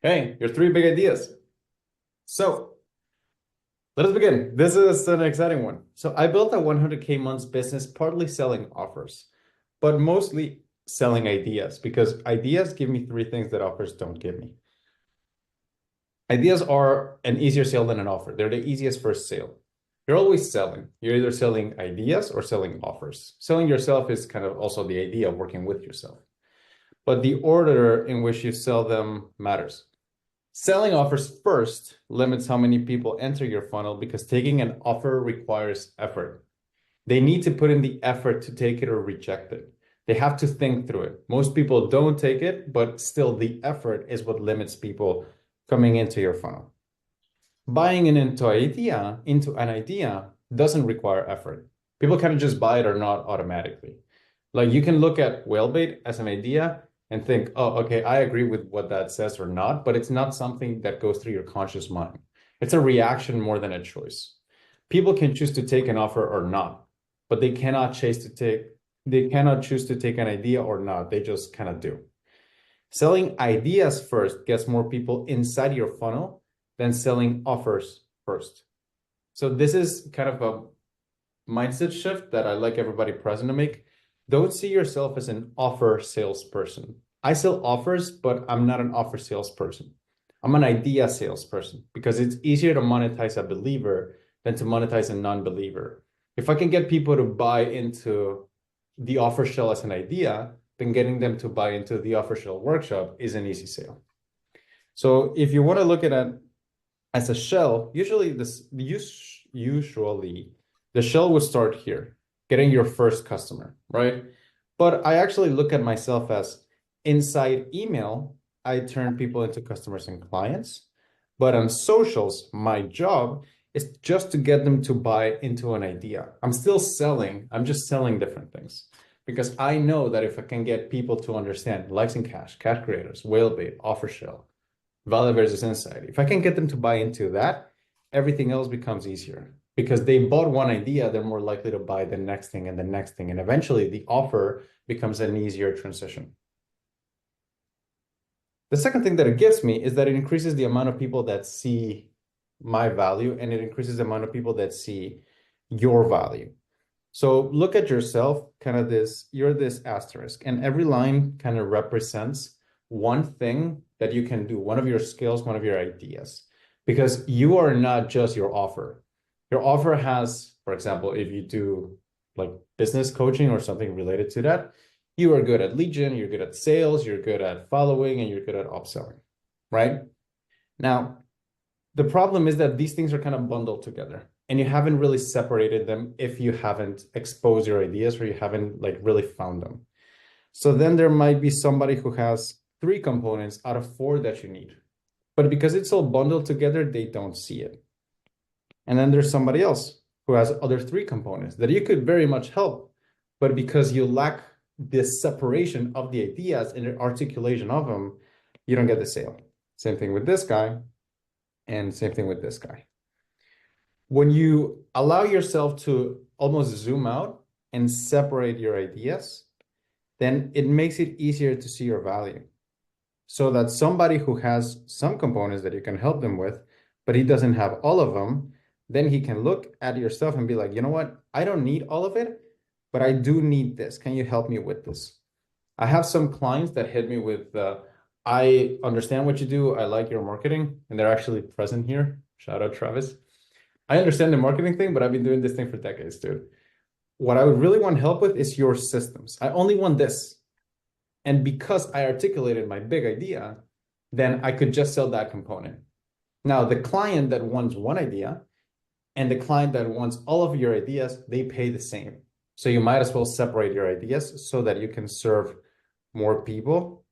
Hey, your three big ideas. So let us begin. This is an exciting one. So I built a 100K months business, partly selling offers, but mostly selling ideas because ideas give me three things that offers don't give me. Ideas are an easier sale than an offer. They're the easiest first sale. You're always selling. You're either selling ideas or selling offers. Selling yourself is kind of also the idea of working with yourself. But the order in which you sell them matters. Selling offers first limits how many people enter your funnel because taking an offer requires effort. They need to put in the effort to take it or reject it. They have to think through it. Most people don't take it, but still the effort is what limits people coming into your funnel. Buying into an idea doesn't require effort. People kind of just buy it or not automatically. Like you can look at Whalebait as an idea and think, oh, okay, I agree with what that says or not, but it's not something that goes through your conscious mind. It's a reaction more than a choice. People can choose to take an offer or not, but they cannot choose to take an idea or not. They just kind of do. Selling ideas first gets more people inside your funnel than selling offers first. So this is kind of a mindset shift that I like everybody present to make. Don't see yourself as an offer salesperson. I sell offers, but I'm not an offer salesperson. I'm an idea salesperson because it's easier to monetize a believer than to monetize a non-believer. If I can get people to buy into the offer shell as an idea, then getting them to buy into the offer shell workshop is an easy sale. So if you want to look at it as a shell, usually the shell would start here, getting your first customer, right? But I actually look at myself as inside email, I turn people into customers and clients. But on socials, my job is just to get them to buy into an idea. I'm still selling, I'm just selling different things. Because I know that if I can get people to understand likes and cash creators, Whalebait, offer shell, value versus insight. If I can get them to buy into that, everything else becomes easier because they bought one idea, they're more likely to buy the next thing and the next thing. And eventually the offer becomes an easier transition. The second thing that it gives me is that it increases the amount of people that see my value and it increases the amount of people that see your value. So look at yourself, kind of you're this asterisk, and every line kind of represents one thing that you can do, one of your skills, one of your ideas, because you are not just your offer. Your offer has, for example, if you do like business coaching or something related to that, you are good at lead gen, you're good at sales, you're good at following, and you're good at upselling, right? Now, the problem is that these things are kind of bundled together and you haven't really separated them if you haven't exposed your ideas or you haven't like really found them. So then there might be somebody who has three components out of four that you need. But because it's all bundled together, they don't see it. And then there's somebody else who has other three components that you could very much help. But because you lack this separation of the ideas and the articulation of them, you don't get the sale. Same thing with this guy, and same thing with this guy. When you allow yourself to almost zoom out and separate your ideas, then it makes it easier to see your value. So that somebody who has some components that you can help them with, but he doesn't have all of them, then he can look at your stuff and be like, you know what? I don't need all of it, but I do need this. Can you help me with this? I have some clients that hit me with, I understand what you do. I like your marketing, and they're actually present here. Shout out, Travis. I understand the marketing thing, but I've been doing this thing for decades, dude. What I would really want help with is your systems. I only want this. And because I articulated my big idea, then I could just sell that component. Now, the client that wants one idea and the client that wants all of your ideas, they pay the same. So you might as well separate your ideas so that you can serve more people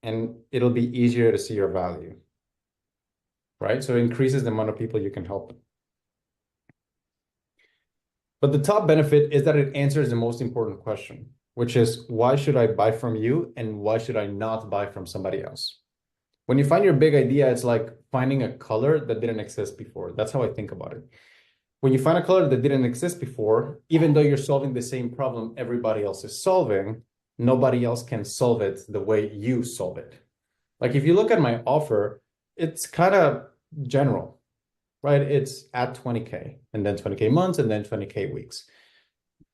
and it'll be easier to see your value, right? So it increases the amount of people you can help. But the top benefit is that it answers the most important question, which is why should I buy from you and why should I not buy from somebody else? When you find your big idea, it's like finding a color that didn't exist before. That's how I think about it. When you find a color that didn't exist before, even though you're solving the same problem everybody else is solving, nobody else can solve it the way you solve it. Like if you look at my offer, it's kind of general, right? It's at 20K and then 20K months and then 20K weeks.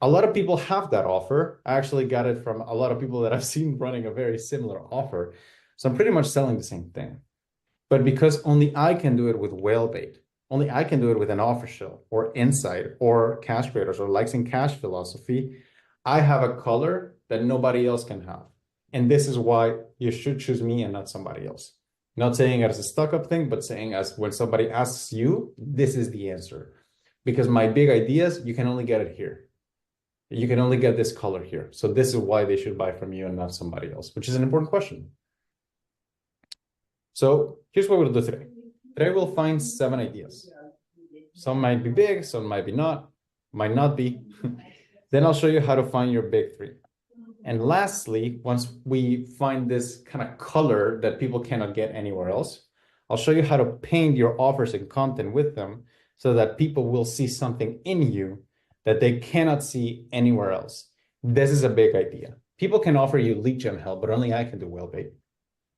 A lot of people have that offer. I actually got it from a lot of people that I've seen running a very similar offer. So I'm pretty much selling the same thing. But because only I can do it with Whalebait, only I can do it with an offer shell or Insight or Cash Creators or Likes and Cash Philosophy, I have a color that nobody else can have. And this is why you should choose me and not somebody else. Not saying it as a stuck up thing, but saying as when somebody asks you, this is the answer. Because my big ideas, you can only get it here. You can only get this color here. So this is why they should buy from you and not somebody else, which is an important question. So here's what we'll do today. Today we'll find 7 ideas. Some might be big, some might not be. Then I'll show you how to find your big 3. And lastly, once we find this kind of color that people cannot get anywhere else, I'll show you how to paint your offers and content with them so that people will see something in you that they cannot see anywhere else. This is a big idea. People can offer you lead gen help, but only I can do Whalebait.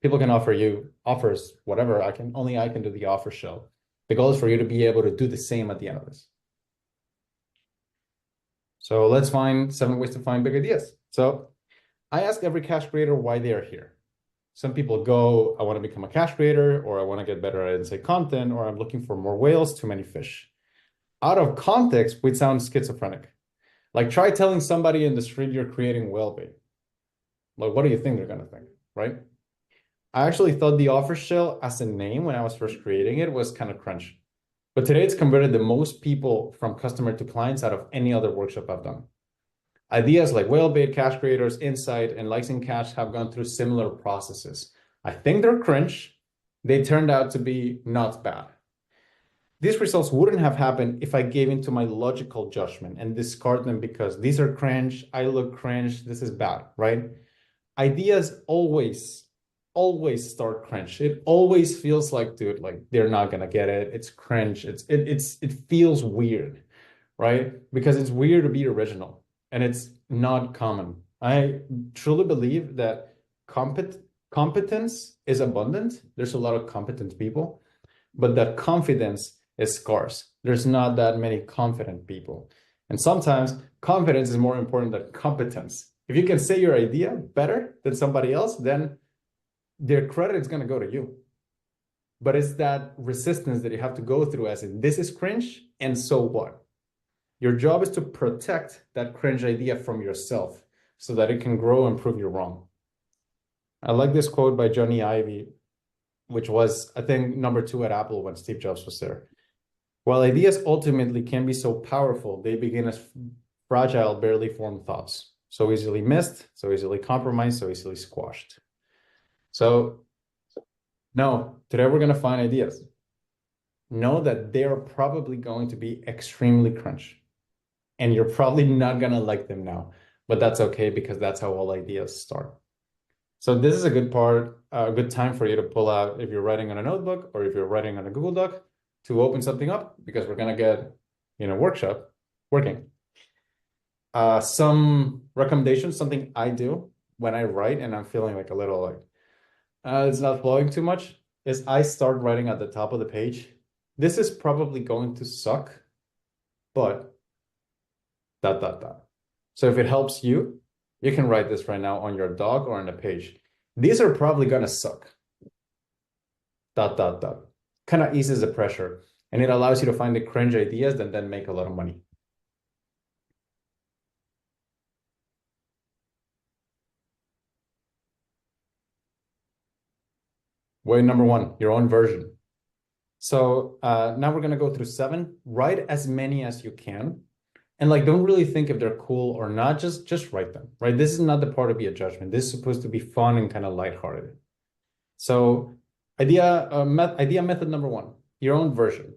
People can offer you offers, whatever. Only I can do the offer shell. The goal is for you to be able to do the same at the end of this. So let's find 7 ways to find big ideas. So I ask every cash creator why they are here. Some people go, I want to become a cash creator, or I want to get better at Insight content, or I'm looking for more whales, too many fish. Out of context, we sound schizophrenic. Like try telling somebody in the street you're creating Whalebait. Like, what do you think they're going to think, right? I actually thought the offer shell as a name when I was first creating it was kind of cringe. But today it's converted the most people from customer to clients out of any other workshop I've done. Ideas like Whalebait, Cash Creators, Insight, and Likes and Cash have gone through similar processes. I think they're cringe. They turned out to be not bad. These results wouldn't have happened if I gave into my logical judgment and discard them because these are cringe, I look cringe, this is bad, right? Ideas always start cringe. It always feels like, dude, like they're not gonna get it. It's cringe. It feels weird, right? Because it's weird to be original and it's not common. I truly believe that competence is abundant. There's a lot of competent people, but that confidence is scarce. There's not that many confident people. And sometimes confidence is more important than competence. If you can say your idea better than somebody else, then their credit is going to go to you. But it's that resistance that you have to go through as in, this is cringe, and so what? Your job is to protect that cringe idea from yourself so that it can grow and prove you wrong. I like this quote by Johnny Ive, which was, I think, number 2 at Apple when Steve Jobs was there. While ideas ultimately can be so powerful, they begin as fragile, barely formed thoughts. So easily missed, so easily compromised, so easily squashed. So no, today we're going to find ideas. Know that they are probably going to be extremely cringe. And you're probably not going to like them now. But that's okay because that's how all ideas start. So this is a good part, a good time for you to pull out if you're writing on a notebook or if you're writing on a Google Doc to open something up because we're going to get in a workshop working. Some recommendations, something I do when I write and I'm feeling like a little like, it's not flowing too much, is I start writing at the top of the page. This is probably going to suck, but ... So if it helps you, you can write this right now on your doc or on the page. These are probably gonna suck. ... Kind of eases the pressure and it allows you to find the cringe ideas that then make a lot of money. Way number 1, your own version. So now we're gonna go through 7. Write as many as you can. And like, don't really think if they're cool or not, just write them, right? This is not the part to be a judgment. This is supposed to be fun and kind of lighthearted. So idea method number 1, your own version.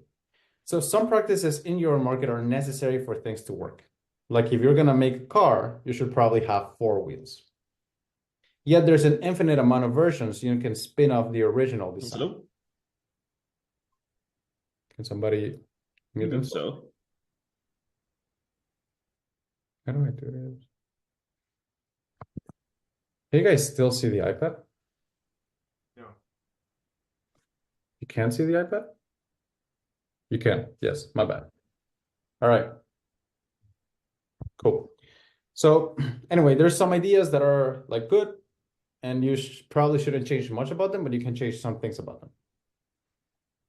So some practices in your market are necessary for things to work. Like if you're gonna make a car, you should probably have 4 wheels. Yet there's an infinite amount of versions you can spin off the original design. Hello? Can somebody mute them? So. How do I do this? Can you guys still see the iPad? Yeah. can't see the iPad? You can. Yes, my bad. All right, cool. So anyway, there's some ideas that are like good, and you probably shouldn't change much about them, but you can change some things about them.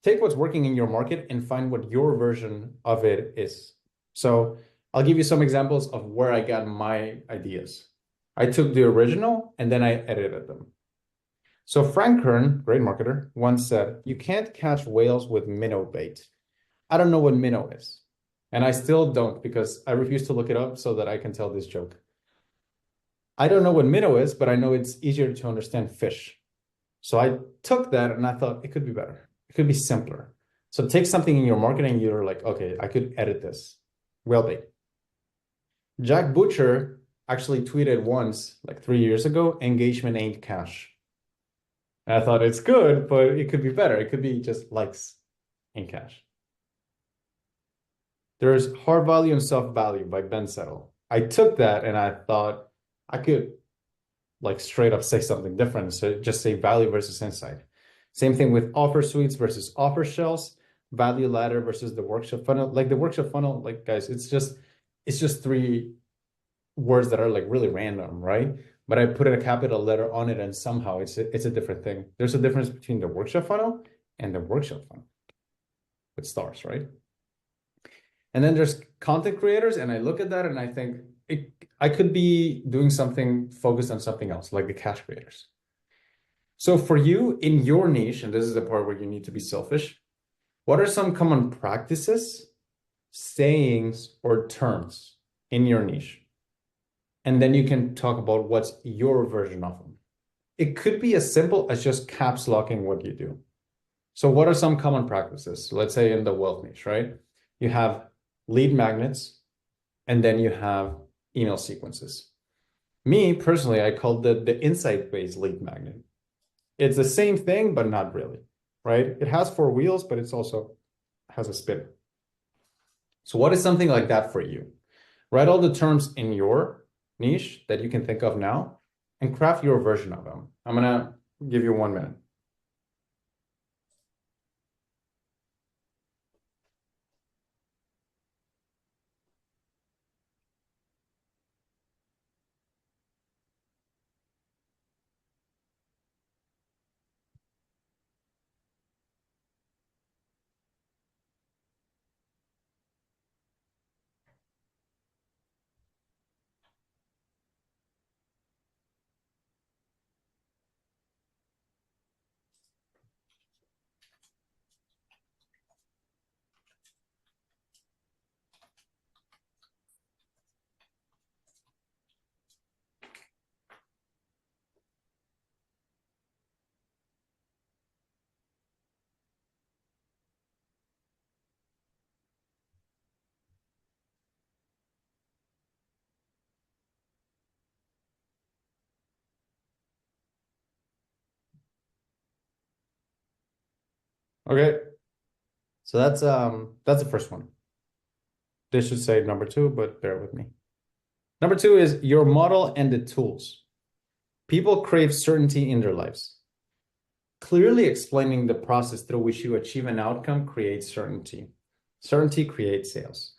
Take what's working in your market and find what your version of it is. So I'll give you some examples of where I got my ideas. I took the original and then I edited them. So Frank Kern, great marketer, once said, "You can't catch whales with minnow bait." I don't know what minnow is. And I still don't, because I refuse to look it up so that I can tell this joke. I don't know what minnow is, but I know it's easier to understand fish. So I took that and I thought it could be better. It could be simpler. So take something in your marketing, you're like, okay, I could edit this. Whale bait. Jack Butcher actually tweeted once, like 3 years ago, "Engagement ain't cash." And I thought it's good, but it could be better. It could be just likes in cash. There's Hard Value and Soft Value by Ben Settle. I took that and I thought I could like straight up say something different. So just say value versus insight. Same thing with offer suites versus offer shells, value ladder versus the workshop funnel. Like the workshop funnel, like guys, it's just 3 words that are like really random, right? But I put a capital letter on it and somehow it's a different thing. There's a difference between the workshop funnel and the workshop funnel with stars, right? And then there's content creators, and I look at that and I think I could be doing something focused on something else, like the cash creators. So for you in your niche, and this is the part where you need to be selfish, what are some common practices, sayings, or terms in your niche? And then you can talk about what's your version of them. It could be as simple as just caps locking what you do. So what are some common practices? Let's say in the wealth niche, right? You have lead magnets, and then you have email sequences. Me, personally, I call the insight-based lead magnet. It's the same thing, but not really, right? It has 4 wheels, but it's also has a spin. So what is something like that for you? Write all the terms in your niche that you can think of now and craft your version of them. I'm gonna give you 1 minute. Okay, so that's the first one. This should say number 2, but bear with me. Number 2 is your model and the tools. People crave certainty in their lives. Clearly explaining the process through which you achieve an outcome creates certainty. Certainty creates sales.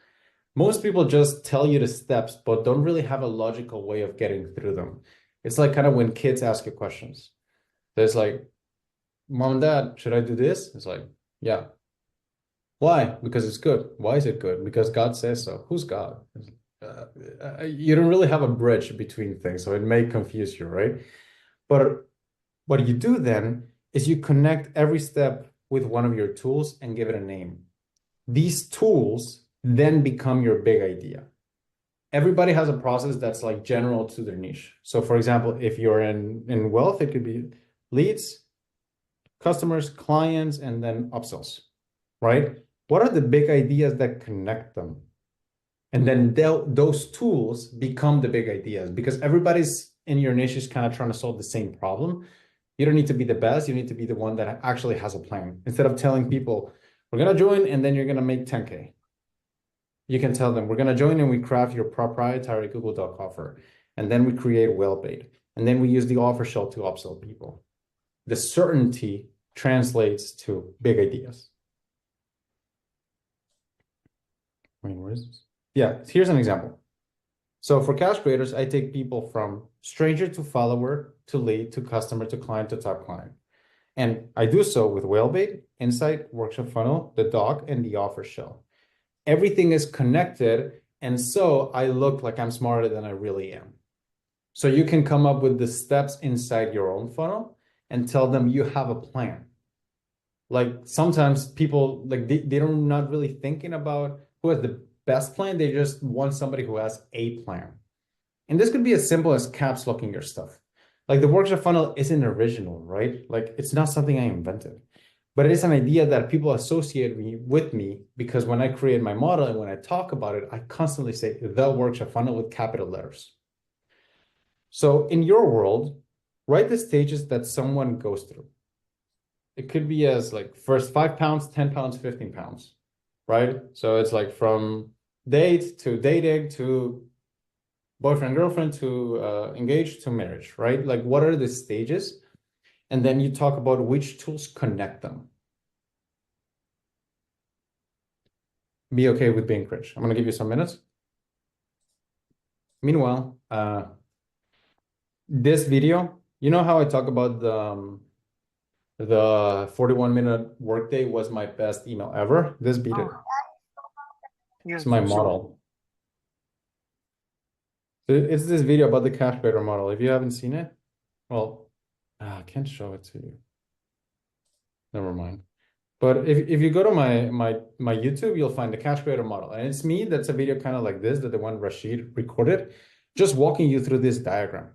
Most people just tell you the steps, but don't really have a logical way of getting through them. It's like kind of when kids ask you questions. There's like, "Mom and Dad, should I do this?" It's like, "Yeah." "Why?" "Because it's good." "Why is it good?" "Because God says so." "Who's God?" You don't really have a bridge between things, so it may confuse you, right? But what you do then is you connect every step with one of your tools and give it a name. These tools then become your big idea. Everybody has a process that's like general to their niche. So for example, if you're in wealth, it could be leads, customers, clients, and then upsells, right? What are the big ideas that connect them? And then those tools become the big ideas, because everybody's in your niche is kind of trying to solve the same problem. You don't need to be the best. You need to be the one that actually has a plan. Instead of telling people, "We're going to join and then you're going to make 10K. You can tell them, "We're going to join and we craft your proprietary Google Doc offer. And then we create Wellbait. And then we use the offer shell to upsell people." The certainty translates to big ideas. Wait, where is this? Yeah, here's an example. So for cash creators, I take people from stranger to follower to lead to customer to client to top client. And I do so with Whalebait, Insight, Workshop Funnel, the doc, and the offer shell. Everything is connected, and so I look like I'm smarter than I really am. So you can come up with the steps inside your own funnel and tell them you have a plan. Like sometimes people like they're not really thinking about who has the best plan. They just want somebody who has a plan. And this could be as simple as caps locking your stuff. Like the workshop funnel isn't original, right? Like it's not something I invented, but it is an idea that people associate with me because when I create my model and when I talk about it, I constantly say the workshop funnel with capital letters. So in your world, write the stages that someone goes through. It could be as like first 5 pounds, 10 pounds, 15 pounds, right? So it's like from date to dating to boyfriend, girlfriend to engaged to marriage, right? Like what are the stages? And then you talk about which tools connect them. Be okay with being cringe. I'm gonna give you some minutes. Meanwhile, this video, you know how I talk about the 41-minute workday was my best email ever? This beat it. It's my model. It's this video about the cash creator model. If you haven't seen it, well, I can't show it to you. Never mind. But if you go to my YouTube, you'll find the cash creator model. And it's me, that's a video kind of like this, that the one Rashid recorded, just walking you through this diagram,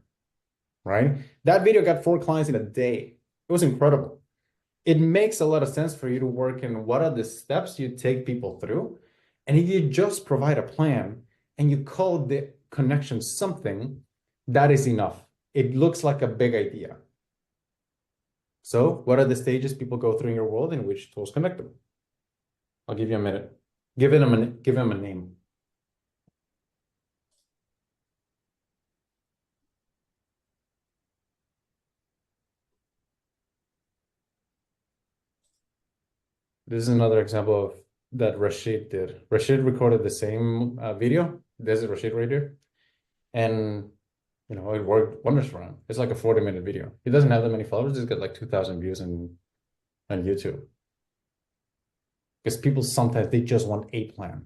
right? That video got 4 clients in a day. It was incredible. It makes a lot of sense for you to work in what are the steps you take people through. And if you just provide a plan and you call the connection something, that is enough. It looks like a big idea. So what are the stages people go through in your world and which tools connect them? I'll give you a minute. Give him a name. This is another example of that Rashid did. Rashid recorded the same video. This is Rashid right here. And you know, it worked wonders for him. It's like a 40-minute video. He doesn't have that many followers. He's got like 2,000 views on YouTube. Because people sometimes, they just want a plan.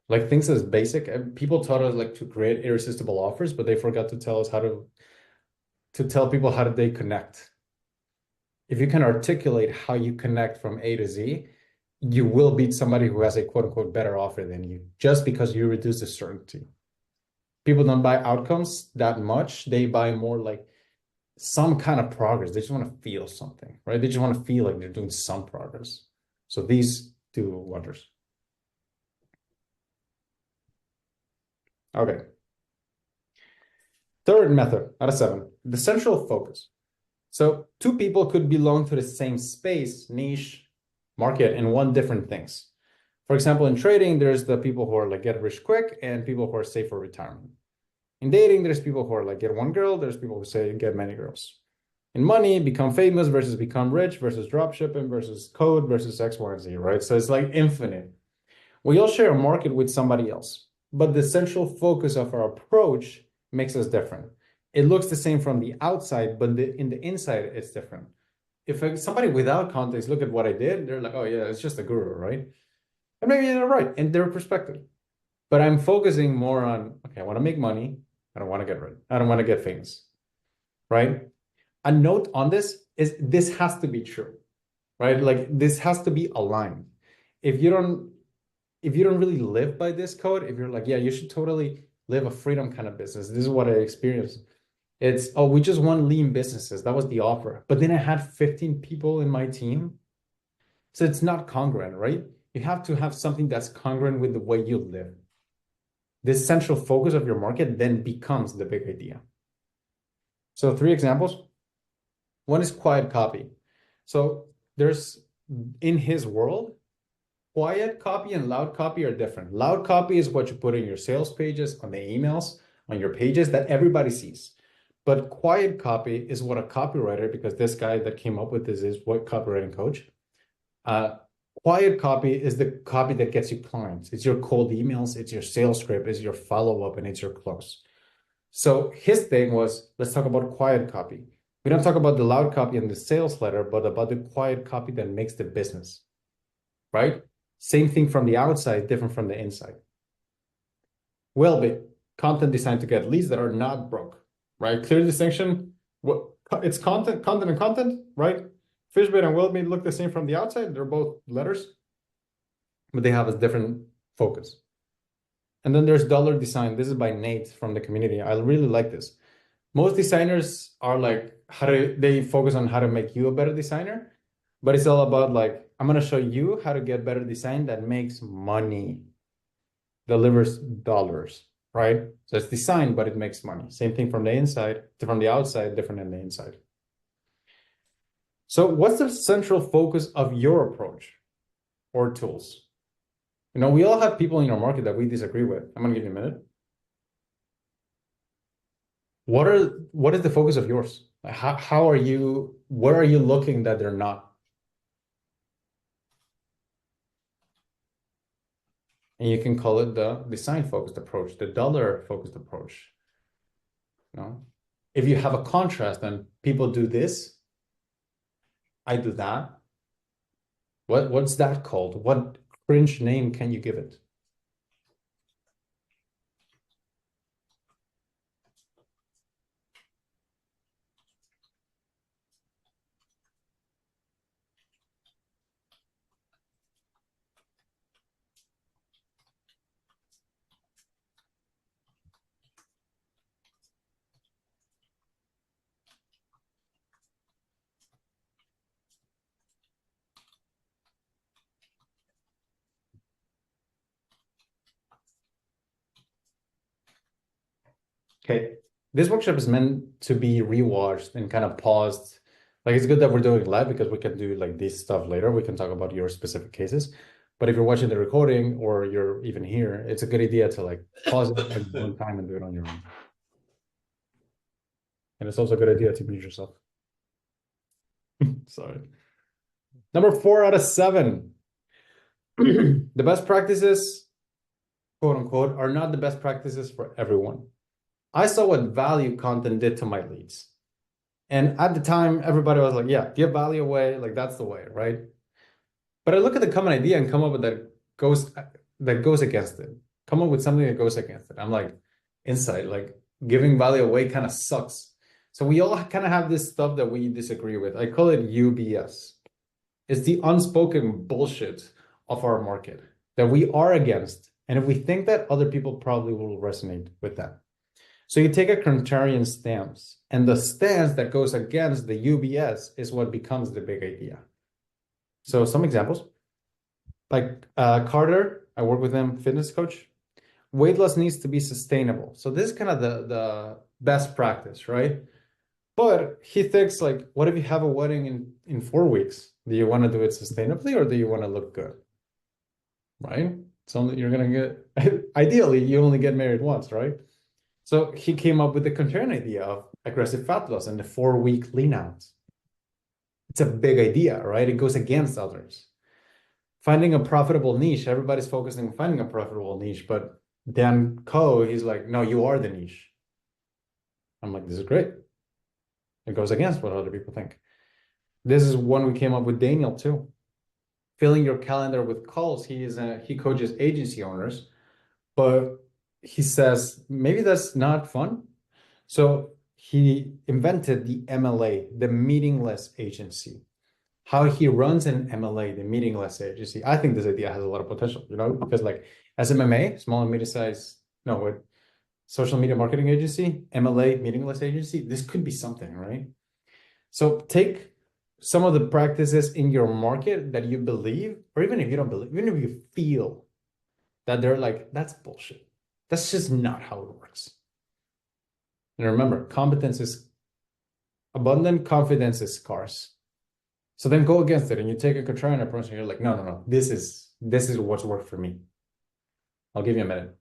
Like things as basic. People taught us like to create irresistible offers, but they forgot to tell us how to tell people how do they connect. If you can articulate how you connect from A to Z, you will beat somebody who has a quote unquote better offer than you, just because you reduce the certainty. People don't buy outcomes that much. They buy more like some kind of progress. They just want to feel something, right? They just want to feel like they're doing some progress. So these do wonders. Okay. Third method out of 7, the central focus. So 2 people could belong to the same space, niche, market, and want different things. For example, in trading, there's the people who are like get rich quick and people who are safe for retirement. In dating, there's people who are like get one girl, there's people who say get many girls. In money, become famous versus become rich versus drop shipping versus code versus X, Y, and Z, right? So it's like infinite. We all share a market with somebody else, but the central focus of our approach makes us different. It looks the same from the outside, but in the inside, it's different. If somebody without context look at what I did, they're like, oh yeah, it's just a guru, right? And maybe they're right in their perspective. But I'm focusing more on, okay, I want to make money. I don't want to get rich. I don't want to get famous, right? A note on this is this has to be true, right? Like this has to be aligned. If you don't really live by this code, if you're like, yeah, you should totally live a freedom kind of business. This is what I experienced. It's, oh, we just want lean businesses. That was the offer. But then I had 15 people in my team. So it's not congruent, right? You have to have something that's congruent with the way you live. This central focus of your market then becomes the big idea. So 3 examples. One is quiet copy. So there's, in his world, quiet copy and loud copy are different. Loud copy is what you put in your sales pages, on the emails, on your pages that everybody sees. But quiet copy is what a copywriter, because this guy that came up with this is what copywriting coach. Quiet copy is the copy that gets you clients. It's your cold emails, it's your sales script, it's your follow-up, and it's your close. So his thing was, let's talk about quiet copy. We don't talk about the loud copy in the sales letter, but about the quiet copy that makes the business, right? Same thing from the outside, different from the inside. Wellbe, content designed to get leads that are not broke, right? Clear distinction. It's content, and content, right? Fishbait and Wellbe look the same from the outside. They're both letters, but they have a different focus. And then there's dollar design. This is by Nate from the community. I really like this. Most designers are like, they focus on how to make you a better designer, but it's all about like, I'm going to show you how to get better design that makes money, delivers dollars, right? So it's design, but it makes money. Same thing from the inside, from the outside, different than the inside. So what's the central focus of your approach or tools? You know, we all have people in our market that we disagree with. I'm going to give you a minute. What is the focus of yours? How are you, where are you looking that they're not? And you can call it the design-focused approach, the dollar-focused approach. You know? If you have a contrast and people do this, I do that. What's that called? What cringe name can you give it? Okay, this workshop is meant to be rewatched and kind of paused. Like, it's good that we're doing it live because we can do like this stuff later. We can talk about your specific cases. But if you're watching the recording or you're even here, it's a good idea to like pause it at one time and do it on your own. And it's also a good idea to mute yourself. Sorry. Number 4 out of 7. The best practices, quote unquote, are not the best practices for everyone. I saw what value content did to my leads. And at the time, everybody was like, yeah, give value away. Like, that's the way, right? But I look at the common idea and come up with that goes against it. Come up with something that goes against it. I'm like, insight, like giving value away kind of sucks. So we all kind of have this stuff that we disagree with. I call it UBS. It's the unspoken bullshit of our market that we are against. And if we think that, other people probably will resonate with that. So you take a contrarian stance, and the stance that goes against the UBS is what becomes the big idea. So some examples, like Carter, I work with him, fitness coach. Weight loss needs to be sustainable. So this is kind of the best practice, right? But he thinks like, what if you have a wedding in 4 weeks? Do you want to do it sustainably or do you want to look good? Right? So you're going to get, ideally, you only get married once, right? So he came up with the contrarian idea of aggressive fat loss and the 4-week lean out. It's a big idea, right? It goes against others. Finding a profitable niche. Everybody's focusing on finding a profitable niche, but Dan Coe, he's like, no, you are the niche. I'm like, this is great. It goes against what other people think. This is one we came up with Daniel too. Filling your calendar with calls. He coaches agency owners, but he says maybe that's not fun. So he invented the MLA, the meaningless agency. How he runs an MLA, the meaningless agency. I think this idea has a lot of potential, you know, because like SMMA, small and medium-sized, social media marketing agency, MLA, meaningless agency, this could be something, right? So take some of the practices in your market that you believe, or even if you don't believe, even if you feel that they're like, that's bullshit. That's just not how it works. And remember, competence is abundant, confidence is scarce. So then go against it and you take a contrarian approach and you're like, no, this is what's worked for me. I'll give you a minute.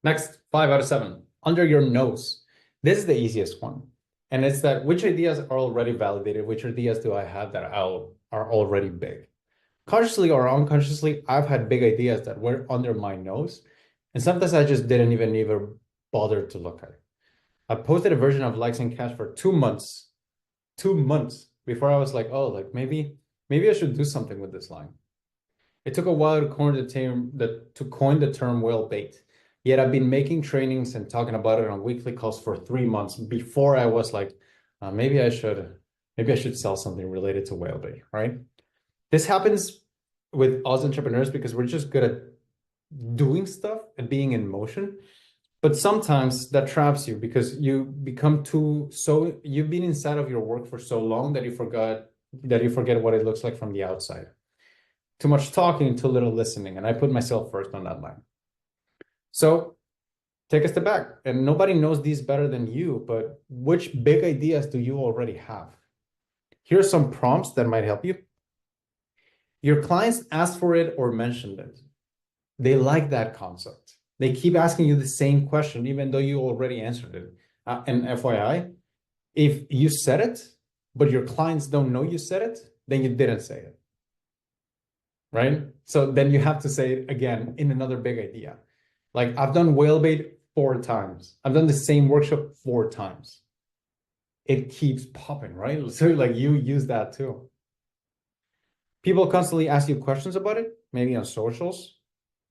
Next, 5 out of 7. Under your nose. This is the easiest one. And it's that which ideas are already validated? Which ideas do I have that are already big? Consciously or unconsciously, I've had big ideas that were under my nose. And sometimes I just didn't even bother to look at it. I posted a version of Likes and Cash for 2 months. 2 months before I was like, oh, like maybe I should do something with this line. It took a while to coin the term whale bait. Yet I've been making trainings and talking about it on weekly calls for 3 months before I was like, maybe I should sell something related to whale bait, right? This happens with us entrepreneurs because we're just good at doing stuff and being in motion. But sometimes that traps you because you become you've been inside of your work for so long that you forget what it looks like from the outside. Too much talking, too little listening. And I put myself first on that line. So take a step back. And nobody knows these better than you, but which big ideas do you already have? Here's some prompts that might help you. Your clients asked for it or mentioned it. They like that concept. They keep asking you the same question, even though you already answered it. And FYI, if you said it, but your clients don't know you said it, then you didn't say it. Right? So then you have to say it again in another big idea. Like I've done whale bait 4 times. I've done the same workshop 4 times. It keeps popping, right? So like you use that too. People constantly ask you questions about it, maybe on socials.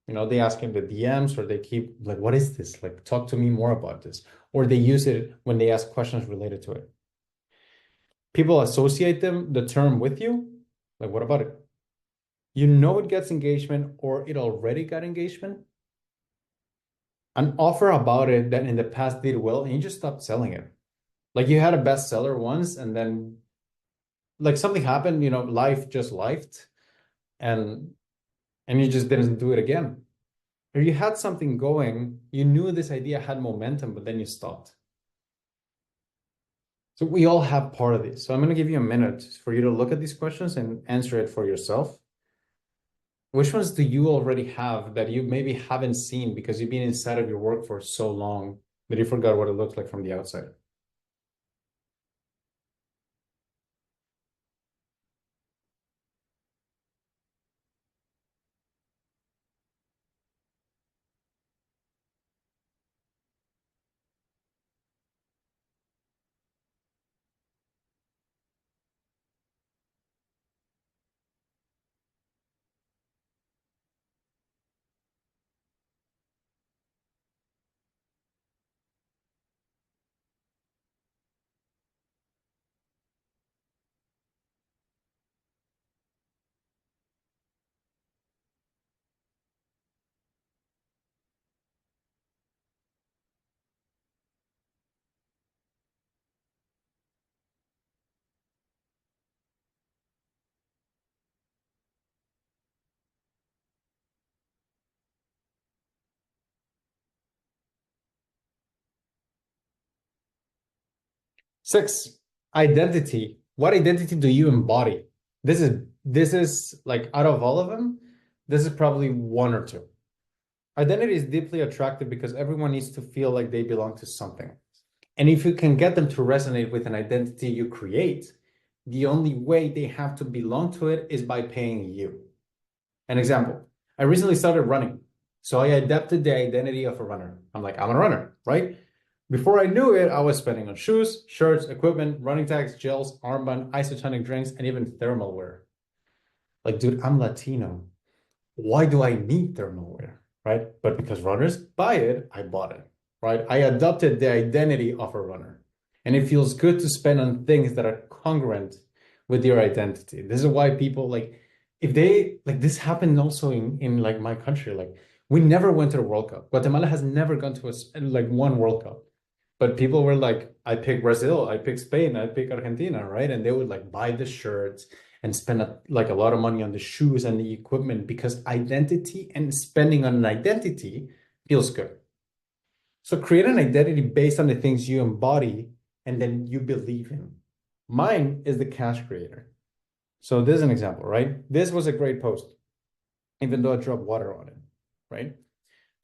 They ask in the DMs or they keep like, what is this? Like, talk to me more about this. Or they use it when they ask questions related to it. People associate the term with you. Like, what about it? It gets engagement or it already got engagement. An offer about it that in the past did well and you just stopped selling it. Like you had a bestseller once and then like something happened, life just lifed and you just didn't do it again. Or you had something going, you knew this idea had momentum, but then you stopped. So we all have part of this. So I'm going to give you a minute for you to look at these questions and answer it for yourself. Which ones do you already have that you maybe haven't seen because you've been inside of your work for so long that you forgot what it looks like from the outside? Six, identity. What identity do you embody? This is like out of all of them, this is probably 1 or 2. Identity is deeply attractive because everyone needs to feel like they belong to something. And if you can get them to resonate with an identity you create, the only way they have to belong to it is by paying you. An example, I recently started running. So I adapted the identity of a runner. I'm like, I'm a runner, right? Before I knew it, I was spending on shoes, shirts, equipment, running tags, gels, armband, isotonic drinks, and even thermal wear. Like, dude, I'm Latino. Why do I need thermal wear, right? But because runners buy it, I bought it, right? I adopted the identity of a runner. And it feels good to spend on things that are congruent with your identity. This is why people like, if they like this happened also in like my country, like we never went to the World Cup. Guatemala has never gone to like one World Cup. But people were like, I pick Brazil, I pick Spain, I pick Argentina, right? And they would like buy the shirts and spend like a lot of money on the shoes and the equipment because identity and spending on an identity feels good. So create an identity based on the things you embody and then you believe in. Mine is the cash creator. So this is an example, right? This was a great post, even though I dropped water on it, right?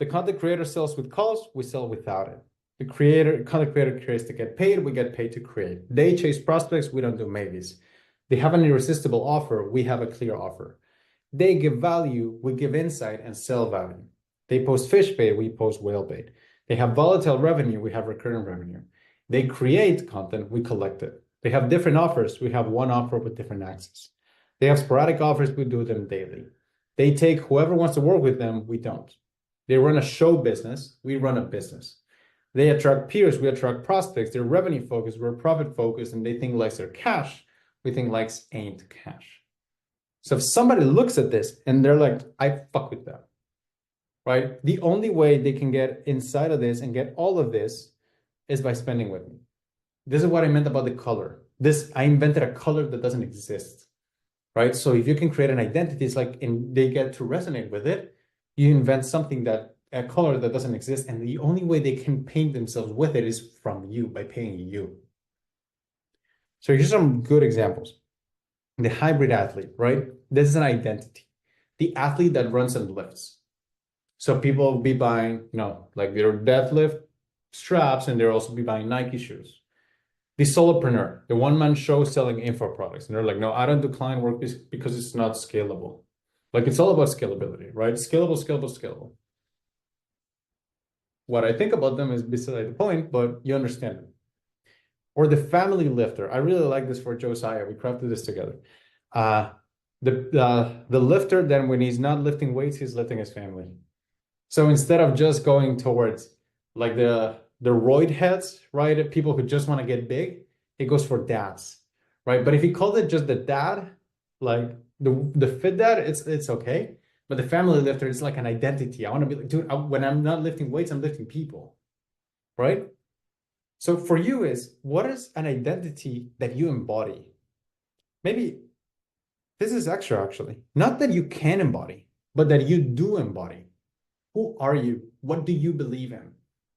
The content creator sells with cost, we sell without it. The content creator creates to get paid, we get paid to create. They chase prospects, we don't do maybes. They have an irresistible offer, we have a clear offer. They give value, we give insight and sell value. They post fish bait, we post whale bait. They have volatile revenue, we have recurring revenue. They create content, we collect it. They have different offers, we have one offer with different access. They have sporadic offers, we do them daily. They take whoever wants to work with them, we don't. They run a show business, we run a business. They attract peers, we attract prospects. They're revenue focused, we're profit focused, and they think likes are cash. We think likes ain't cash. So if somebody looks at this and they're like, I fuck with that, right? The only way they can get inside of this and get all of this is by spending with me. This is what I meant about the color. I invented a color that doesn't exist, right? So if you can create an identity, it's like, and they get to resonate with it, you invent something a color that doesn't exist, and the only way they can paint themselves with it is from you, by paying you. So here's some good examples. The hybrid athlete, right? This is an identity. The athlete that runs and lifts. So people will be buying, like their deadlift straps, and they'll also be buying Nike shoes. The solopreneur, the one-man show selling info products. And they're like, no, I don't do client work because it's not scalable. Like, it's all about scalability, right? Scalable, scalable, scalable. What I think about them is beside the point, but you understand it. Or the family lifter. I really like this for Josiah. We crafted this together. The lifter, then when he's not lifting weights, he's lifting his family. So instead of just going towards like the roid heads, right? People who just want to get big, he goes for dads, right? But if he called it just the dad, like the fit dad, it's okay. But the family lifter is like an identity. I want to be like, dude, when I'm not lifting weights, I'm lifting people, right? So for you what is an identity that you embody? Maybe this is extra, actually. Not that you can embody, but that you do embody. Who are you? What do you believe in?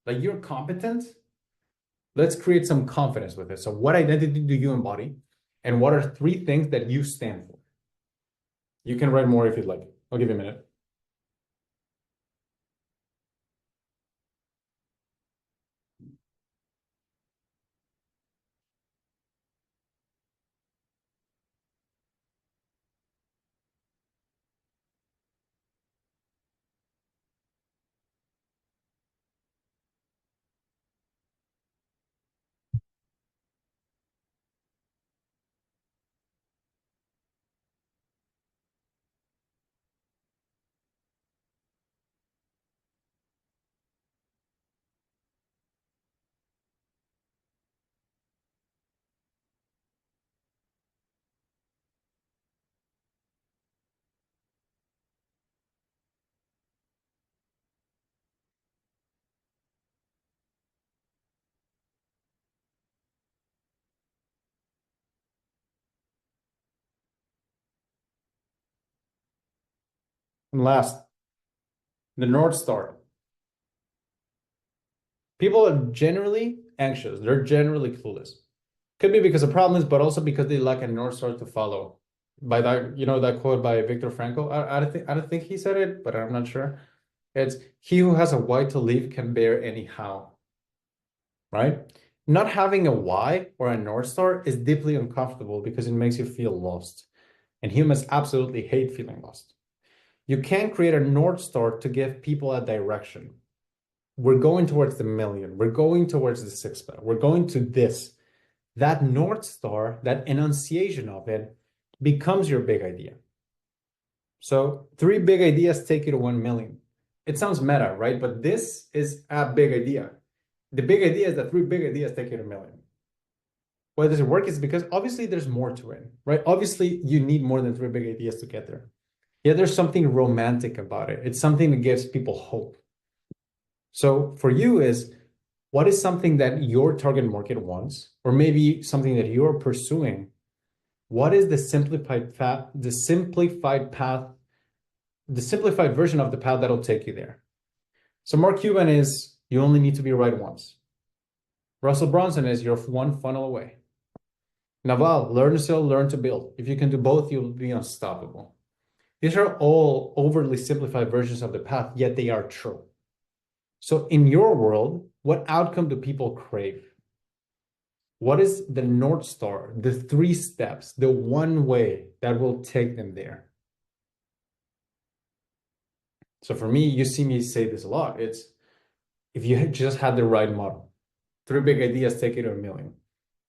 Like, you're competent? Let's create some confidence with it. So what identity do you embody? And what are 3 things that you stand for? You can write more if you'd like. I'll give you a minute. And last, the North Star. People are generally anxious. They're generally clueless. Could be because of problems, but also because they lack a North Star to follow. By that, that quote by Viktor Frankl. I don't think he said it, but I'm not sure. It's, he who has a why to live can bear any how, right? Not having a why or a North Star is deeply uncomfortable because it makes you feel lost. And humans absolutely hate feeling lost. You can't create a North Star to give people a direction. We're going towards the million. We're going towards the six-pack. We're going to this. That North Star, that enunciation of it, becomes your big idea. So 3 big ideas take you to 1 million. It sounds meta, right? But this is a big idea. The big idea is that 3 big ideas take you to 1 million. Why does it work? Is because obviously there's more to it, right? Obviously you need more than 3 big ideas to get there. Yeah, there's something romantic about it. It's something that gives people hope. So for you what is something that your target market wants, or maybe something that you're pursuing? What is the simplified path, the simplified version of the path that'll take you there? So Mark Cuban is, you only need to be right once. Russell Brunson is, you're 1 funnel away. Naval, learn to sell, learn to build. If you can do both, you'll be unstoppable. These are all overly simplified versions of the path, yet they are true. So in your world, what outcome do people crave? What is the North Star, the 3 steps, the one way that will take them there? So for me, you see me say this a lot. It's if you just had the right model, 3 big ideas take you to 1 million.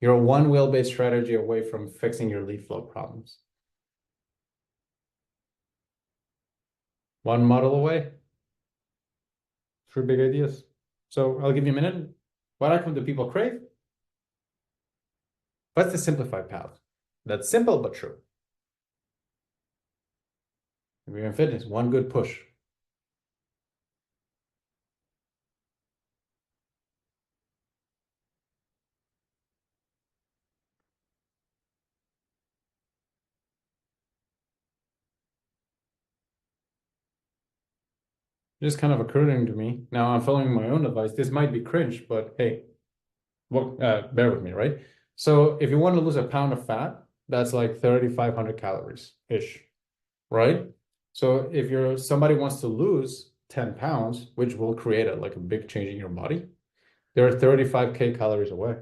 You're a one wheel-based strategy away from fixing your lead flow problems. One model away, 3 big ideas. So I'll give you a minute. What outcome do people crave? What's the simplified path? That's simple but true. If you're in fitness, one good push. Just kind of occurring to me. Now I'm following my own advice. This might be cringe, but hey, well, bear with me, right? So if you want to lose a pound of fat, that's like 3,500 calories-ish, right? So if you're somebody wants to lose 10 pounds, which will create like a big change in your body, they're 35K calories away.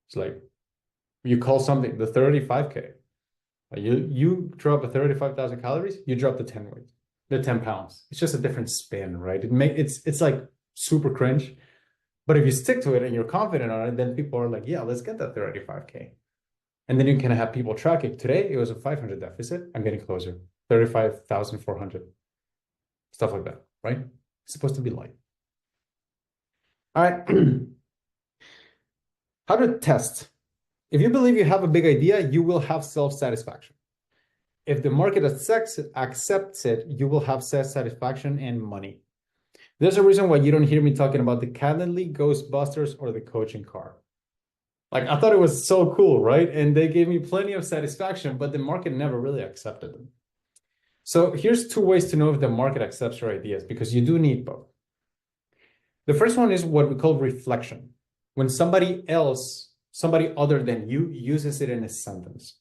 It's like you call something the 35K. You drop a 35,000 calories, you drop the 10 weight, the 10 pounds. It's just a different spin, right? It's like super cringe. But if you stick to it and you're confident on it, then people are like, yeah, let's get that 35K. And then you can have people track it. Today, it was a 500 deficit. I'm getting closer. 35,400. Stuff like that, right? It's supposed to be light. All right. How to test. If you believe you have a big idea, you will have self-satisfaction. If the market accepts it, you will have self-satisfaction and money. There's a reason why you don't hear me talking about the Calendly, Ghostbusters, or the coaching car. Like, I thought it was so cool, right? And they gave me plenty of satisfaction, but the market never really accepted them. So here's 2 ways to know if the market accepts your ideas, because you do need both. The first one is what we call reflection. When somebody other than you, uses it in a sentence.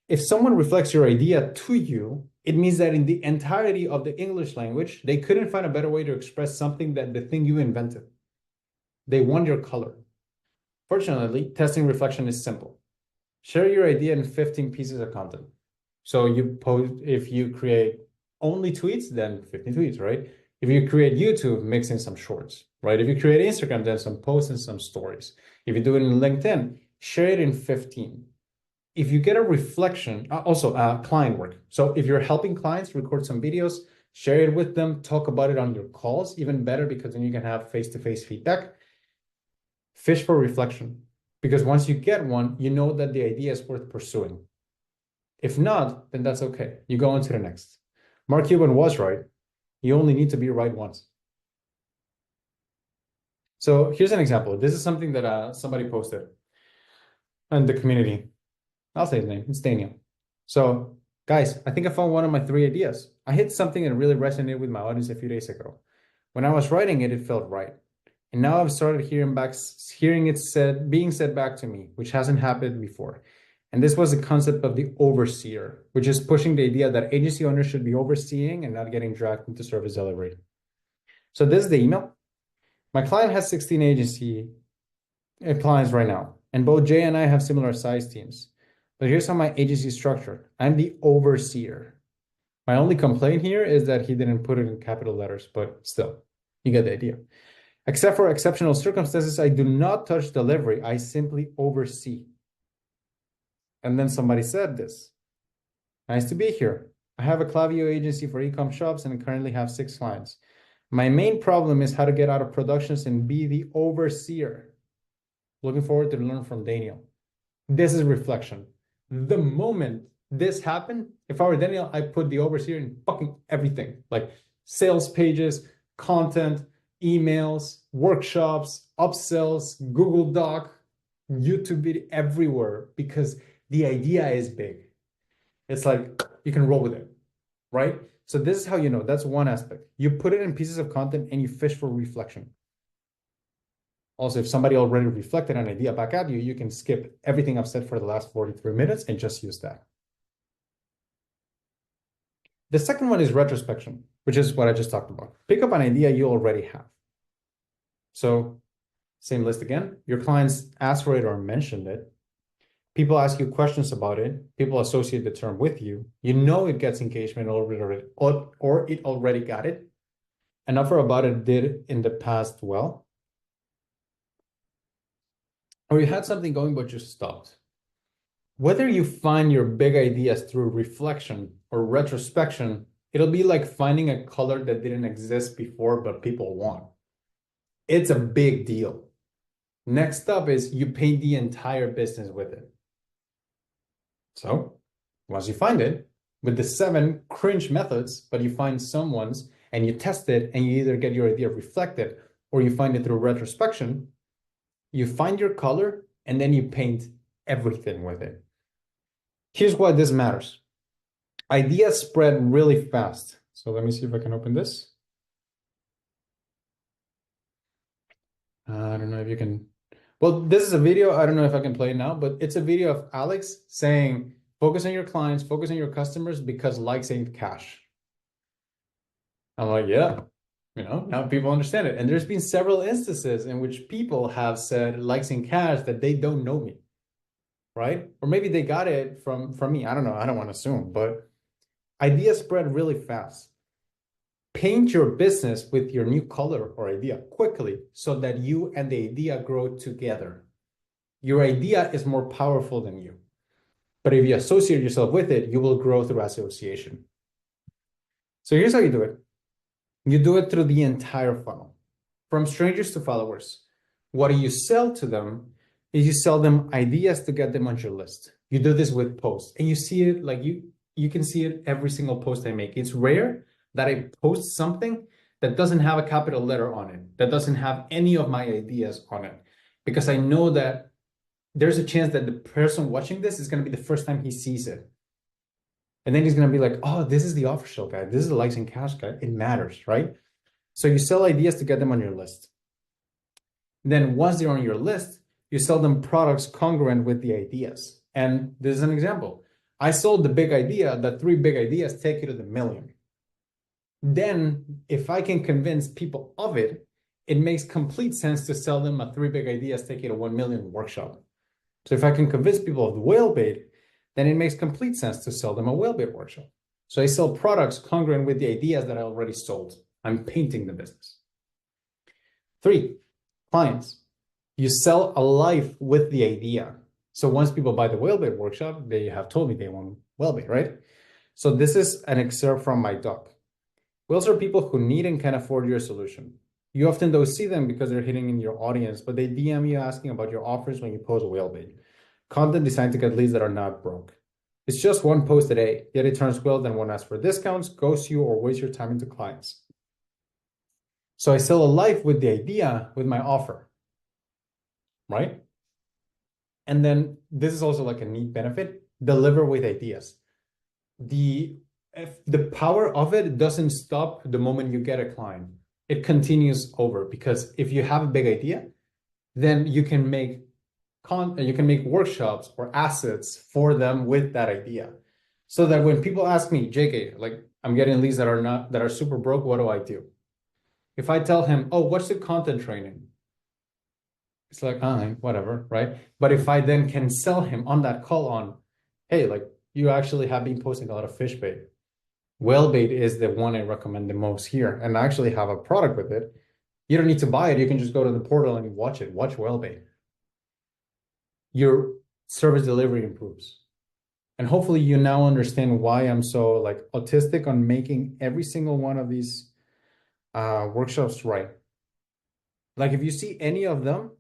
If someone reflects your idea to you, it means that in the entirety of the English language, they couldn't find a better way to express something than the thing you invented. They want your color. Fortunately, testing reflection is simple. Share your idea in 15 pieces of content. So if you create only tweets, then 15 tweets, right? If you create YouTube, mix in some shorts, right? If you create Instagram, then some posts and some stories. If you do it in LinkedIn, share it in 15. If you get a reflection, also client work. So if you're helping clients record some videos, share it with them, talk about it on your calls, even better because then you can have face-to-face feedback. Fish for reflection, because once you get one, you know that the idea is worth pursuing. If not, then that's okay. You go on to the next. Mark Cuban was right. You only need to be right once. So here's an example. This is something that somebody posted in the community. I'll say his name. It's Daniel. So guys, I think I found one of my 3 ideas. I hit something that really resonated with my audience a few days ago. When I was writing it, it felt right. And now I've started hearing it being said back to me, which hasn't happened before. And this was the concept of the overseer, which is pushing the idea that agency owners should be overseeing and not getting dragged into service delivery. So this is the email. My client has 16 agency clients right now, and both Jay and I have similar size teams. But here's how my agency is structured. I'm the overseer. My only complaint here is that he didn't put it in capital letters, but still, you get the idea. Except for exceptional circumstances, I do not touch delivery. I simply oversee. And then somebody said this. Nice to be here. I have a Klaviyo agency for e-com shops and currently have 6 clients. My main problem is how to get out of productions and be the overseer. Looking forward to learn from Daniel. This is reflection. The moment this happened, if I were Daniel, I put the overseer in fucking everything, like sales pages, content, emails, workshops, upsells, Google Doc, YouTube video, everywhere, because the idea is big. It's like you can roll with it, right? So this is how you know. That's one aspect. You put it in pieces of content and you fish for reflection. Also, if somebody already reflected an idea back at you, you can skip everything I've said for the last 43 minutes and just use that. The second one is retrospection, which is what I just talked about. Pick up an idea you already have. So same list again. Your clients asked for it or mentioned it. People ask you questions about it. People associate the term with you. You know it gets engagement already, or it already got it. An offer about it did in the past well. Or you had something going but just stopped. Whether you find your big ideas through reflection or retrospection, it'll be like finding a color that didn't exist before but people want. It's a big deal. Next up is you paint the entire business with it. So once you find it, with the 7 cringe methods, but you find someone's and you test it and you either get your idea reflected or you find it through retrospection, you find your color and then you paint everything with it. Here's why this matters. Ideas spread really fast. So let me see if I can open this. I don't know if you can. Well, this is a video. I don't know if I can play it now, but it's a video of Alex saying, focus on your clients, focus on your customers because likes ain't cash. I'm like, yeah, now people understand it. And there's been several instances in which people have said likes ain't cash that they don't know me, right? Or maybe they got it from me. I don't know. I don't want to assume, but ideas spread really fast. Paint your business with your new color or idea quickly so that you and the idea grow together. Your idea is more powerful than you. But if you associate yourself with it, you will grow through association. So here's how you do it. You do it through the entire funnel, from strangers to followers. What do you sell to them is you sell them ideas to get them on your list. You do this with posts, and you see it like you can see it every single post I make. It's rare that I post something that doesn't have a capital letter on it, that doesn't have any of my ideas on it, because I know that there's a chance that the person watching this is going to be the first time he sees it. And then he's going to be like, oh, this is the offer show guy. This is the likes and cash guy. It matters, right? So you sell ideas to get them on your list. Then once they're on your list, you sell them products congruent with the ideas. And this is an example. I sold the big idea that 3 big ideas take you to the million. Then if I can convince people of it, it makes complete sense to sell them a 3 big ideas take you to 1 million workshop. So if I can convince people of the whale bait, then it makes complete sense to sell them a whale bait workshop. So I sell products congruent with the ideas that I already sold. I'm painting the business. 3, clients. You sell a life with the idea. So once people buy the whale bait workshop, they have told me they want whale bait, right? So this is an excerpt from my doc. Whales are people who need and can afford your solution. You often don't see them because they're hitting in your audience, but they DM you asking about your offers when you post whale bait. Content designed to get leads that are not broke. It's just one post a day, yet it turns whale, then one asks for discounts, ghosts you, or wastes your time into clients. So I sell a life with the idea, with my offer, right? And then this is also like a neat benefit, deliver with ideas. If the power of it doesn't stop the moment you get a client. It continues over, because if you have a big idea, then you can make workshops or assets for them with that idea. So that when people ask me, JK, like I'm getting leads that are super broke, what do I do? If I tell him, oh, what's the content training? It's like, whatever, right? But if I then can sell him on that call on, hey, like you actually have been posting a lot of fish bait. Whale bait is the one I recommend the most here, and I actually have a product with it. You don't need to buy it. You can just go to the portal and watch it. Watch whale bait. Your service delivery improves. And hopefully you now understand why I'm so like autistic on making every single one of these workshops right. Like if you see any of them,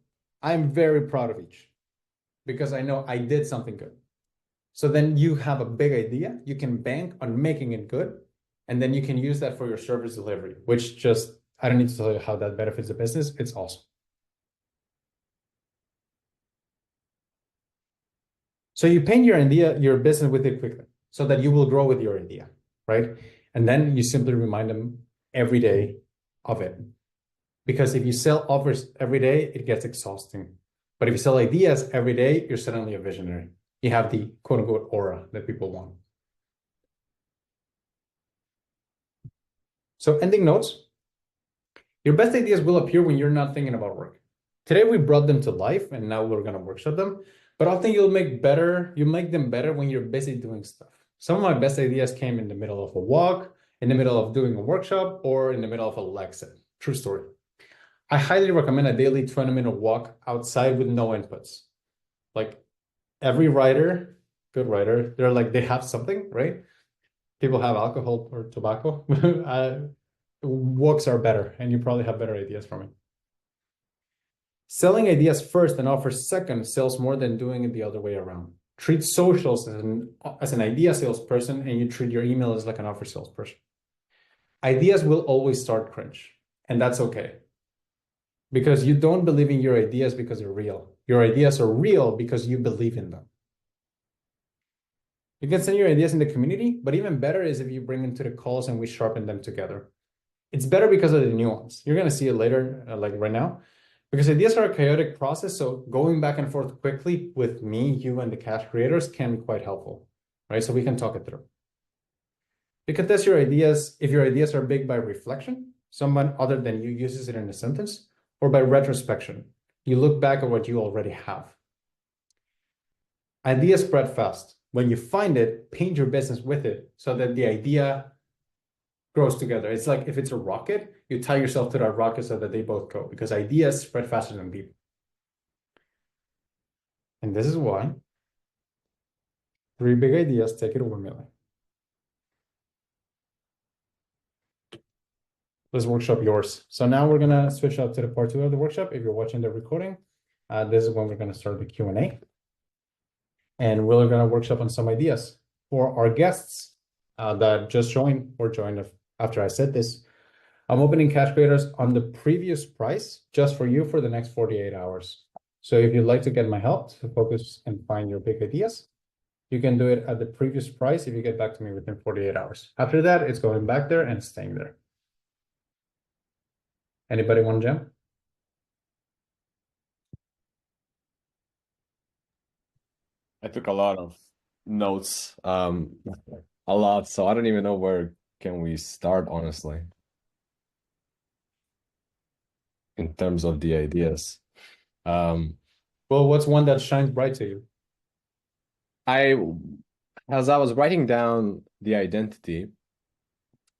I'm very proud of each because I know I did something good. So then you have a big idea, you can bank on making it good, and then you can use that for your service delivery, which just, I don't need to tell you how that benefits the business. It's awesome. So you paint your idea, your business with it quickly so that you will grow with your idea, right? And then you simply remind them every day of it. Because if you sell offers every day, it gets exhausting. But if you sell ideas every day, you're suddenly a visionary. You have the quote unquote aura that people want. So ending notes, your best ideas will appear when you're not thinking about work. Today we brought them to life and now we're gonna workshop them, but often you'll make them better when you're busy doing stuff. Some of my best ideas came in the middle of a walk, in the middle of doing a workshop, or in the middle of a lesson. True story. I highly recommend a daily 20-minute walk outside with no inputs. Like every writer, good writer, they have something, right? People have alcohol or tobacco. Walks are better, and you probably have better ideas from it. Selling ideas first and offers second sells more than doing it the other way around. Treat socials as an idea salesperson, and you treat your email as like an offer salesperson. Ideas will always start cringe, and that's okay. Because you don't believe in your ideas because they're real. Your ideas are real because you believe in them. You can send your ideas in the community, but even better is if you bring them to the calls and we sharpen them together. It's better because of the nuance. You're going to see it later, like right now, because ideas are a chaotic process. So going back and forth quickly with me, you, and the cash creators can be quite helpful, right? So we can talk it through. You can test your ideas if your ideas are big by reflection, someone other than you uses it in a sentence, or by retrospection. You look back at what you already have. Ideas spread fast. When you find it, paint your business with it so that the idea grows together. It's like if it's a rocket, you tie yourself to that rocket so that they both go, because ideas spread faster than people. And this is why 3 big ideas take it to 1 million. Let's workshop yours. So now we're gonna switch up to the part 2 of the workshop. If you're watching the recording, this is when we're gonna start the Q&A. And we're gonna workshop on some ideas for our guests that just joined or joined after I said this. I'm opening Cash Creators on the previous price just for you for the next 48 hours. So if you'd like to get my help to focus and find your big ideas, you can do it at the previous price if you get back to me within 48 hours. After that, it's going back there and staying there. Anybody want to jump? I took a lot of notes, a lot, so I don't even know where can we start, honestly, in terms of the ideas. Well, what's one that shines bright to you? As I was writing down the identity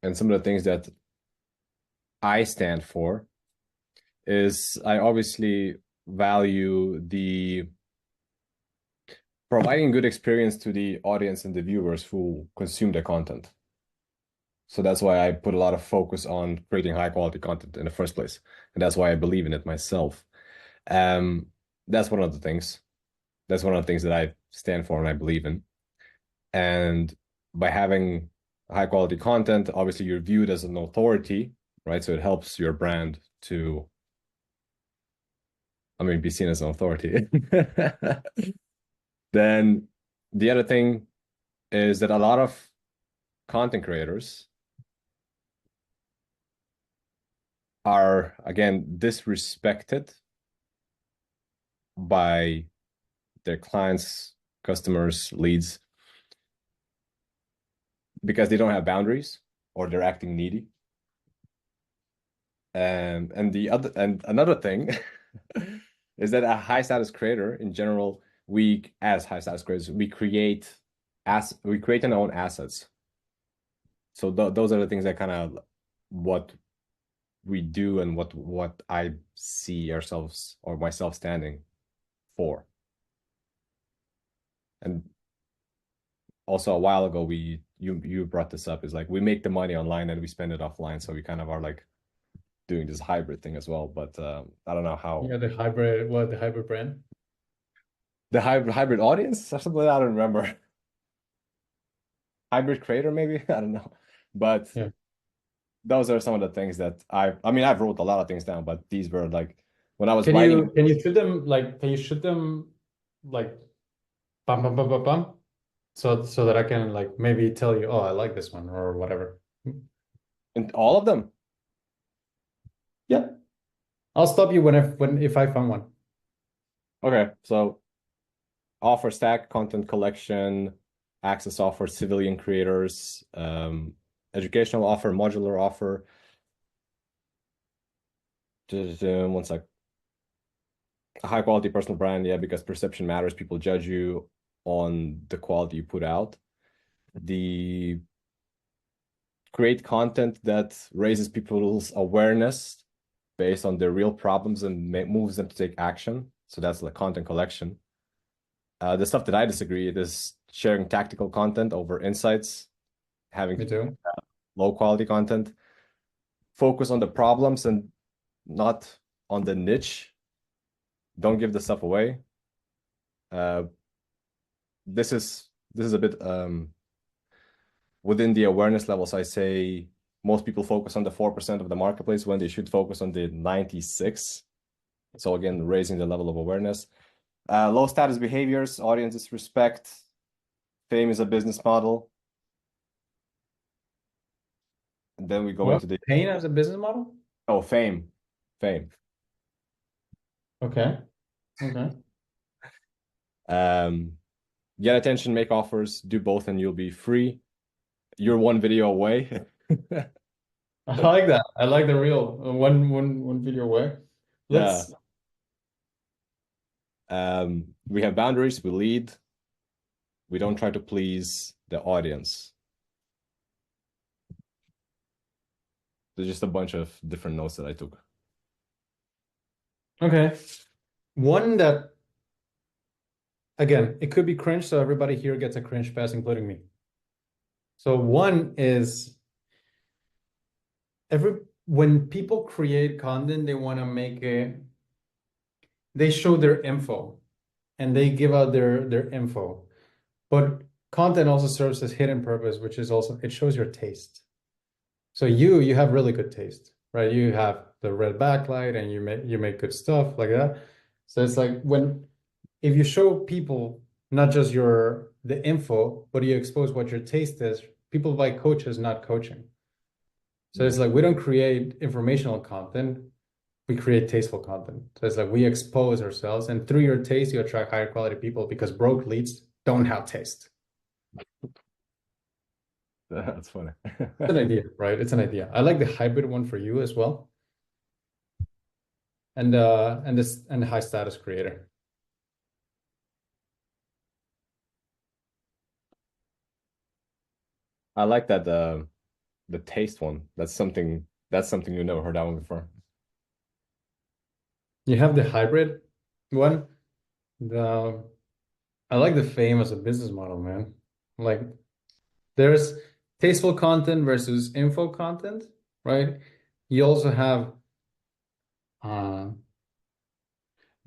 and some of the things that I stand for, is I obviously value the providing good experience to the audience and the viewers who consume the content. So that's why I put a lot of focus on creating high quality content in the first place. And that's why I believe in it myself. That's one of the things. That's one of the things that I stand for and I believe in. And by having high quality content, obviously you're viewed as an authority, right? So it helps your brand to, be seen as an authority. Then the other thing is that a lot of content creators are, again, disrespected by their clients, customers, leads, because they don't have boundaries or they're acting needy. And another thing is that a high status creator in general, as high status creators, we create our own assets. So those are the things that kind of what we do and what I see ourselves or myself standing for. And also a while ago, you brought this up, is like we make the money online and we spend it offline. So we kind of are like doing this hybrid thing as well. But I don't know how. Yeah, the hybrid brand? The hybrid audience or something? I don't remember. Hybrid creator, maybe? I don't know. But yeah, those are some of the things that I've wrote a lot of things down, but these were like when I was writing. Can you shoot them like bum bum bum bum bum? So that I can like maybe tell you, oh, I like this one or whatever. And all of them. Yeah. I'll stop you if I find one. Okay, so OfferStack, content collection, access offer, civilian creators, educational offer, modular offer. Just, one sec. A high quality personal brand, yeah, because perception matters. People judge you on the quality you put out. The create content that raises people's awareness based on their real problems and moves them to take action. So that's the content collection. The stuff that I disagree is sharing tactical content over insights, having Me too. low quality content. Focus on the problems and not on the niche. Don't give the stuff away. Uh, this is a bit within the awareness levels. I say most people focus on the 4% of the marketplace when they should focus on the 96. So again, raising the level of awareness. Low status behaviors, audience disrespect, fame is a business model. And then we go into the pain as a business model? fame. Okay. Okay. Get attention, make offers, do both, and you'll be free. You're one video away. I like that. I like the real one video away. Let's We have boundaries, we lead. We don't try to please the audience. There's just a bunch of different notes that I took. Okay. One that, again, it could be cringe, so everybody here gets a cringe pass, including me. So one is when people create content, they want to make they show their info and they give out their info. But content also serves as hidden purpose, which is also, it shows your taste. So you have really good taste, right? You have the red backlight and you make good stuff like that. So it's like if you show people not just the info, but you expose what your taste is, people buy coaches, not coaching. So it's like we don't create informational content, we create tasteful content. So it's like we expose ourselves, and through your taste, you attract higher quality people because broke leads don't have taste. That's funny. It's an idea, right? It's an idea. I like the hybrid one for you as well. And the high status creator. I like that the taste one. That's something you've never heard that one before. You have the hybrid one. I like the fame as a business model, man. Like there's tasteful content versus info content, right? You also have do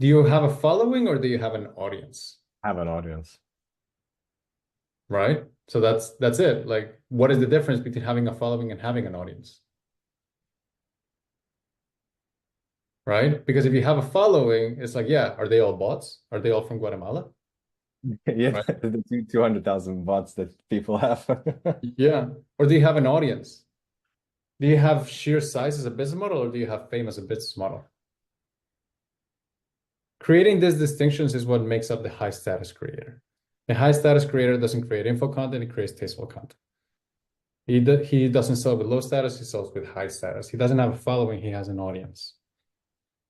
you have a following or do you have an audience? Have an audience. Right? So that's it. Like, what is the difference between having a following and having an audience? Right? Because if you have a following, it's like, yeah, are they all bots? Are they all from Guatemala? Yeah, Right. the 200,000 bots that people have. Yeah. Or do you have an audience? Do you have sheer size as a business model or do you have fame as a business model? Creating these distinctions is what makes up the high status creator. The high status creator doesn't create info content, he creates tasteful content. He doesn't sell with low status, he sells with high status. He doesn't have a following, he has an audience.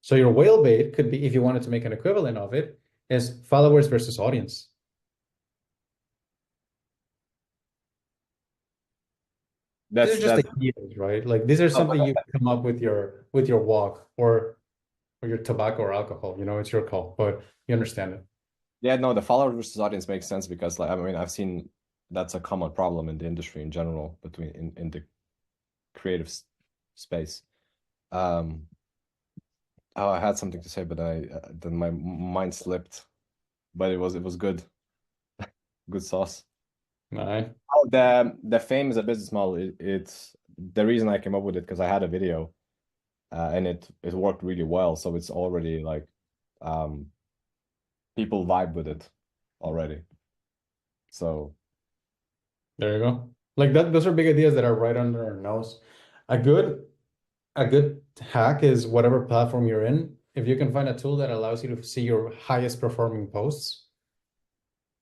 So your whale bait could be, if you wanted to make an equivalent of it, is followers versus audience. These are just ideas, right? Like these are something you come up with your walk or your tobacco or alcohol. You know, it's your call, but you understand it. Yeah, no, the follower versus audience makes sense because, like, I mean, I've seen that's a common problem in the industry in general between in the creative space. Oh, I had something to say, but then my mind slipped. But it was good, good sauce. All right. Oh, the fame is a business model. It's the reason I came up with it because I had a video, and it worked really well. So it's already like, people vibe with it already. So there you go. Like that, those are big ideas that are right under our nose. A good hack is whatever platform you're in. If you can find a tool that allows you to see your highest performing posts,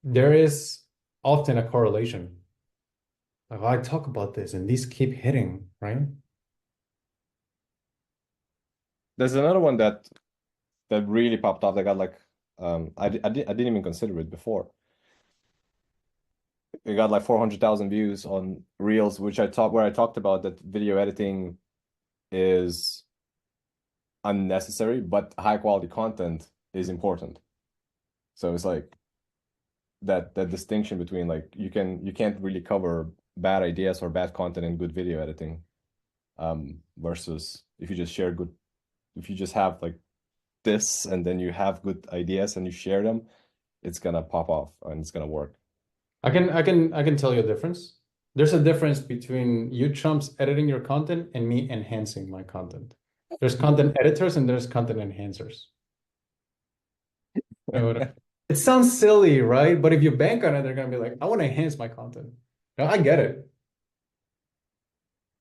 there is often a correlation. Like, oh, I talk about this and these keep hitting, right? There's another one that really popped off. That got like I didn't even consider it before. It got like 400,000 views on Reels, which I talked about that video editing is unnecessary, but high quality content is important. So it's like that distinction between like you can't really cover bad ideas or bad content in good video editing, versus if you just share good, if you just have like this and then you have good ideas and you share them, it's gonna pop off and it's gonna work. I can tell you a difference. There's a difference between you chumps editing your content and me enhancing my content. There's content editors and there's content enhancers. You know it sounds silly, right? But if you bank on it, they're gonna be like, I want to enhance my content. No, I get it.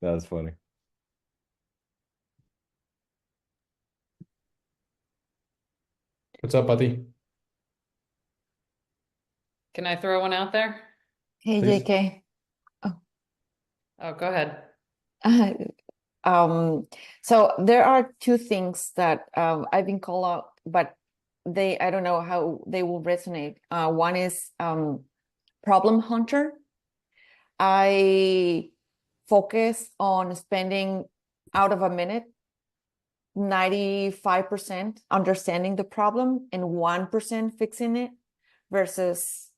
That's funny. What's up, buddy? Can I throw one out there? Hey, Please. JK. Oh, go ahead. So there are two things that I've been called out, but I don't know how they will resonate. One is problem hunter. I focus on spending out of a minute 95% understanding the problem and 1% fixing it, versus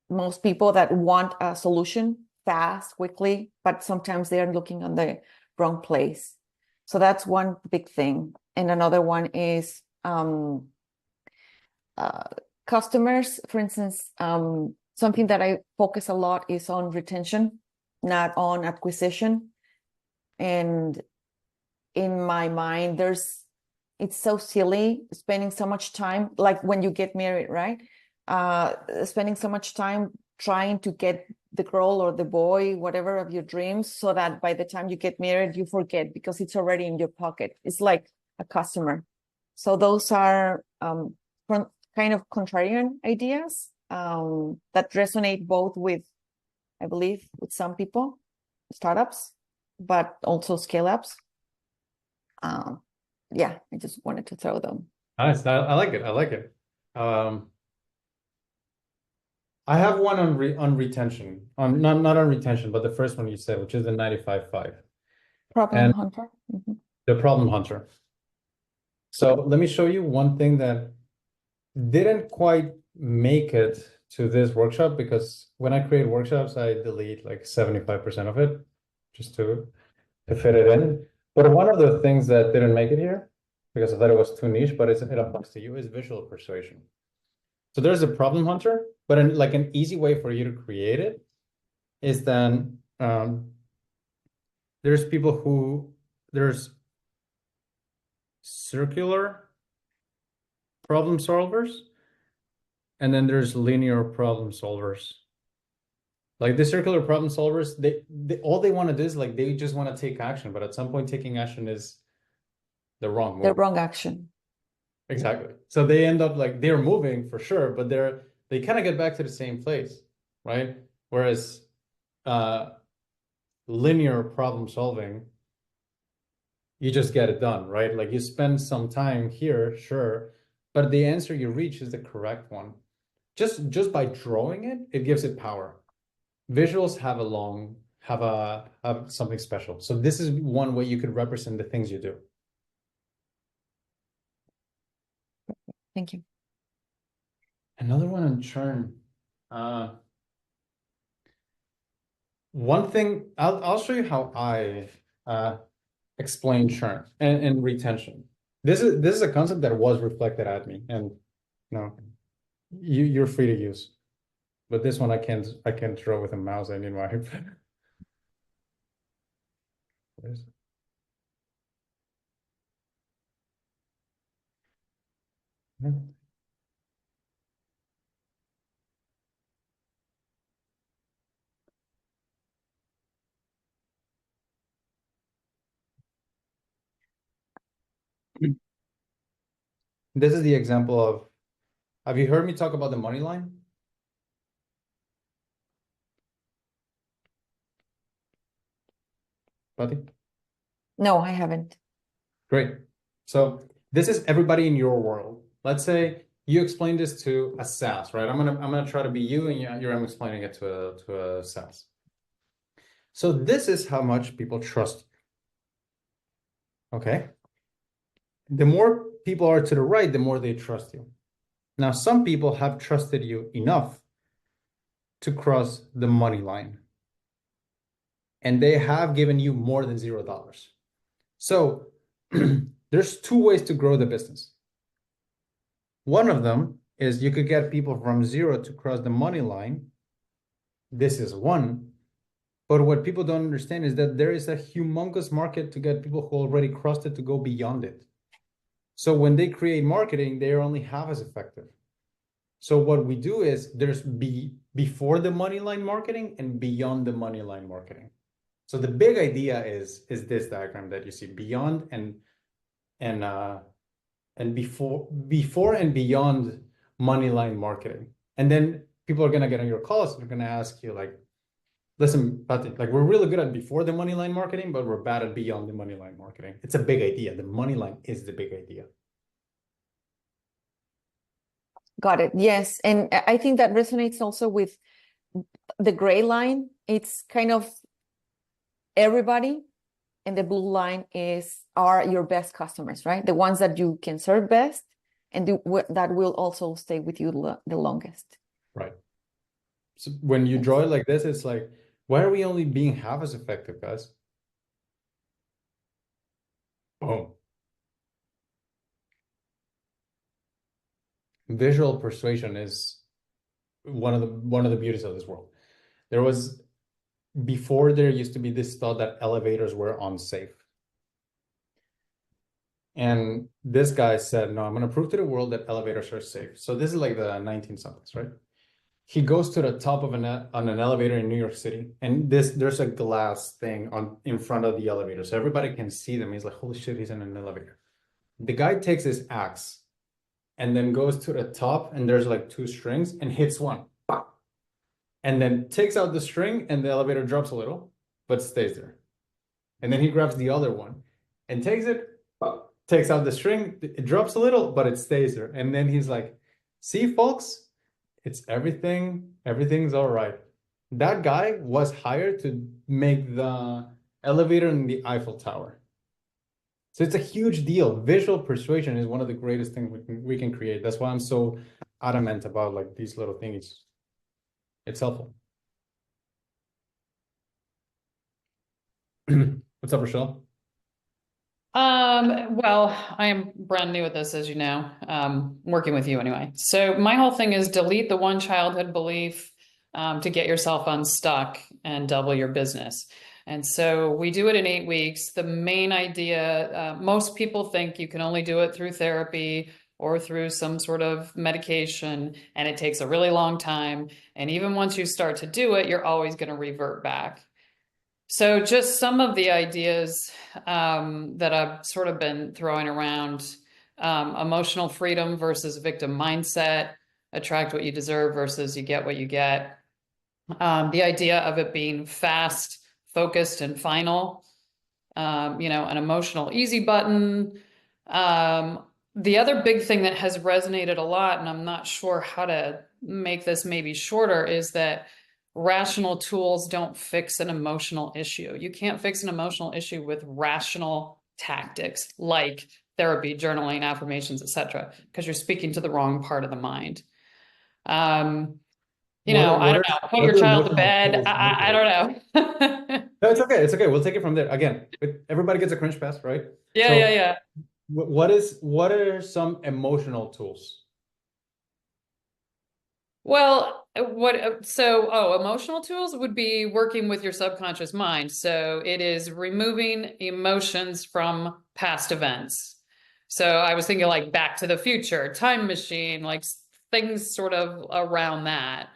most people that want a solution fast, quickly, but sometimes they are looking on the wrong place. So that's one big thing. And another one is customers. For instance, something that I focus a lot is on retention, not on acquisition. And in my mind, it's so silly spending so much time, like when you get married, right? Spending so much time trying to get the girl or the boy, whatever of your dreams, so that by the time you get married, you forget because it's already in your pocket. It's like a customer. So those are kind of contrarian ideas that resonate both with, I believe, with some people, startups, but also scale-ups. Yeah, I just wanted to throw them. Nice. I like it. I like it. I have one on retention, on not on retention, but the first one you said, which is the 95.5, Problem And- hunter. the problem hunter. So let me show you one thing that didn't quite make it to this workshop, because when I create workshops, I delete like 75% of it just to fit it in. But one of the things that didn't make it here, because I thought it was too niche, but it applies to you, is visual persuasion. So there's a problem hunter, but like an easy way for you to create it is then there's circular problem solvers, and then there's linear problem solvers. Like the circular problem solvers, they all they want to do is like they just want to take action, but at some point taking action is the wrong move. The wrong action. Exactly. So they end up like they're moving for sure, but they kind of get back to the same place, right? Whereas linear problem solving, you just get it done, right? Like you spend some time here, sure, but the answer you reach is the correct one. Just by drawing it, it gives it power. Visuals have something special. So this is one way you could represent the things you do. Thank you. Another one on churn. One thing I'll show you how I explain churn and retention. This is a concept that was reflected at me, and you're free to use. But this one I can't draw with a mouse. I need my Where's it? This is the example of, have you heard me talk about the money line? Patty? No, I haven't. Great. So this is everybody in your world. Let's say you explain this to a SaaS, right? I'm gonna try to be you, and I'm explaining it to a SaaS. So this is how much people trust you. Okay. The more people are to the right, the more they trust you. Now, some people have trusted you enough to cross the money line, and they have given you more than $0. So there's two ways to grow the business. One of them is you could get people from 0 to cross the money line. This is one. But what people don't understand is that there is a humongous market to get people who already crossed it to go beyond it. So when they create marketing, they are only half as effective. So what we do is there's before the money line marketing and beyond the money line marketing. So the big idea is this diagram that you see, beyond and before and beyond money line marketing. And then people are gonna get on your calls and they're gonna ask you like, listen, Patty, like we're really good at before the money line marketing, but we're bad at beyond the money line marketing. It's a big idea. The money line is the big idea. Got it. Yes. And I think that resonates also with the gray line. It's kind of everybody, and the blue line are your best customers, right? The ones that you can serve best and that will also stay with you the longest. Right. So when you draw it like this, it's like, why are we only being half as effective, guys? Oh. Visual persuasion is one of the beauties of this world. Before there used to be this thought that elevators were unsafe. And this guy said, no, I'm going to prove to the world that elevators are safe. So this is like the 19-somethings, right? He goes to the top of on an elevator in New York City, and there's a glass thing in front of the elevator, so everybody can see them. He's like, holy shit, he's in an elevator. The guy takes his axe and then goes to the top, and there's like 2 strings, and hits one. And then takes out the string, and the elevator drops a little, but stays there. And then he grabs the other one and takes out the string, it drops a little, but it stays there. And then he's like, see, folks, it's everything's all right. That guy was hired to make the elevator in the Eiffel Tower. So it's a huge deal. Visual persuasion is one of the greatest things we can create. That's why I'm so adamant about like these little things. It's helpful. What's up, Rochelle? Well, I am brand new at this, as you know, working with you anyway. So my whole thing is delete the one childhood belief, to get yourself unstuck and double your business. And so we do it in 8 weeks. The main idea, most people think you can only do it through therapy or through some sort of medication, and it takes a really long time. And even once you start to do it, you're always going to revert back. So just some of the ideas that I've sort of been throwing around, emotional freedom versus victim mindset, attract what you deserve versus you get what you get. The idea of it being fast, focused, and final, an emotional easy button. The other big thing that has resonated a lot, and I'm not sure how to make this maybe shorter, is that rational tools don't fix an emotional issue. You can't fix an emotional issue with rational tactics like therapy, journaling, affirmations, etc., because you're speaking to the wrong part of the mind. I don't know. Put your child to bed. I don't know. No, it's okay. It's okay. We'll take it from there. Again, everybody gets a cringe pass, right? Yeah. What are some emotional tools? Well, emotional tools would be working with your subconscious mind. So it is removing emotions from past events. So I was thinking like Back to the Future, Time Machine, like things sort of around that.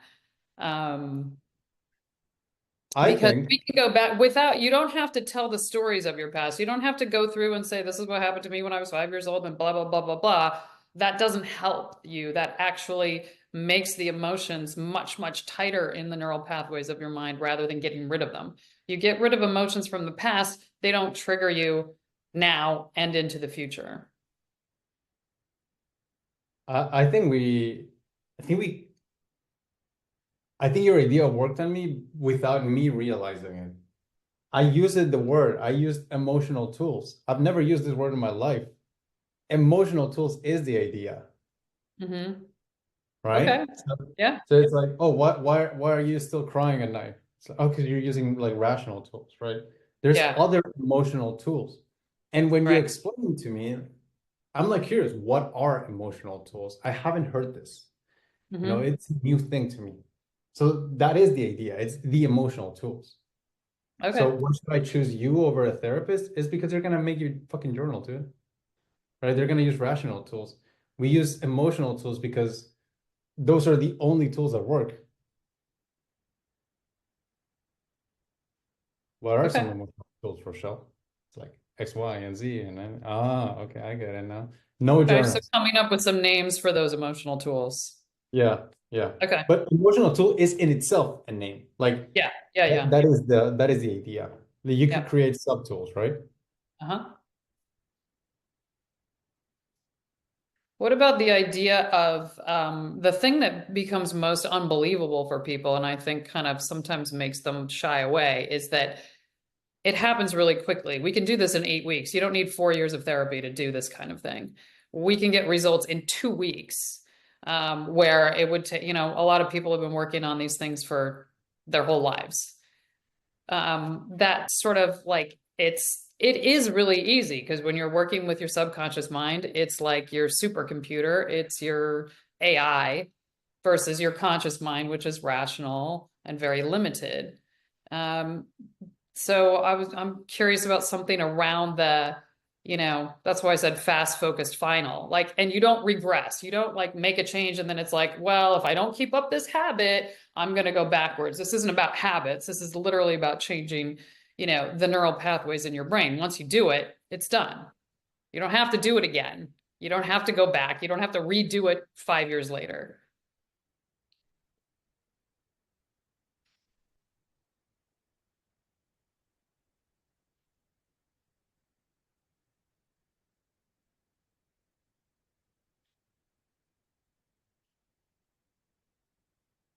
Because we can go back you don't have to tell the stories of your past. You don't have to go through and say, this is what happened to me when I was 5 years old and blah, blah, blah, blah, blah. That doesn't help you. That actually makes the emotions much, much tighter in the neural pathways of your mind rather than getting rid of them. You get rid of emotions from the past, don't trigger you now and into the future. I think your idea worked on me without me realizing it. I used emotional tools. I've never used this word in my life. Emotional tools is the idea, Mm-hmm. right? Okay. So, Yeah. so it's like, oh, why are you still crying at night? It's like, oh, because you're using like rational tools, right? There's Yeah. other emotional tools. And when you Right. explain to me, I'm like curious, what are emotional tools? I haven't heard this. You know, Mm-hmm. it's a new thing to me. So that is the idea. It's the emotional tools. Okay. So why should I choose you over a therapist? Is because they're gonna make you fucking journal too, right? They're gonna use rational tools. We use emotional tools because those are the only tools that work. What are some Okay. emotional tools, Rochelle? It's like X, Y, and Z, and then okay, I get it now. No Okay. So journals. coming up with some names for those emotional tools. Yeah, yeah. Okay. But emotional tool is in itself a name. Like Yeah. Yeah. Yeah. that is the idea. You could Yeah. create subtools, right? Uh-huh. What about the idea of the thing that becomes most unbelievable for people, and I think kind of sometimes makes them shy away, is that it happens really quickly. We can do this in 8 weeks. You don't need 4 years of therapy to do this kind of thing. We can get results in 2 weeks, where it would take, a lot of people have been working on these things for their whole lives. That sort of like it is really easy because when you're working with your subconscious mind, it's like your supercomputer, it's your AI versus your conscious mind, which is rational and very limited. Um, so I'm curious about something around that's why I said fast focused final. Like, and you don't regress. You don't like make a change and then it's like, well, if I don't keep up this habit, I'm going to go backwards. This isn't about habits. This is literally about changing, the neural pathways in your brain. Once you do it, it's done. You don't have to do it again. You don't have to go back. You don't have to redo it 5 years later.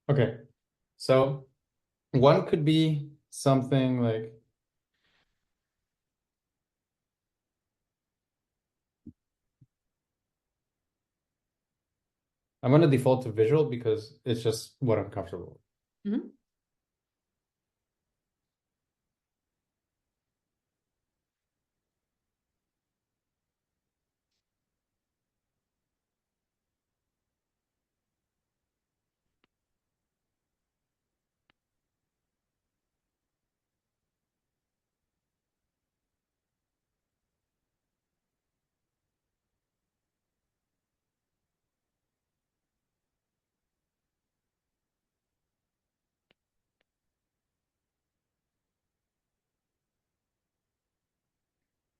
Okay. So one could be something like I'm going to default to visual because it's just what I'm comfortable with. Mhm.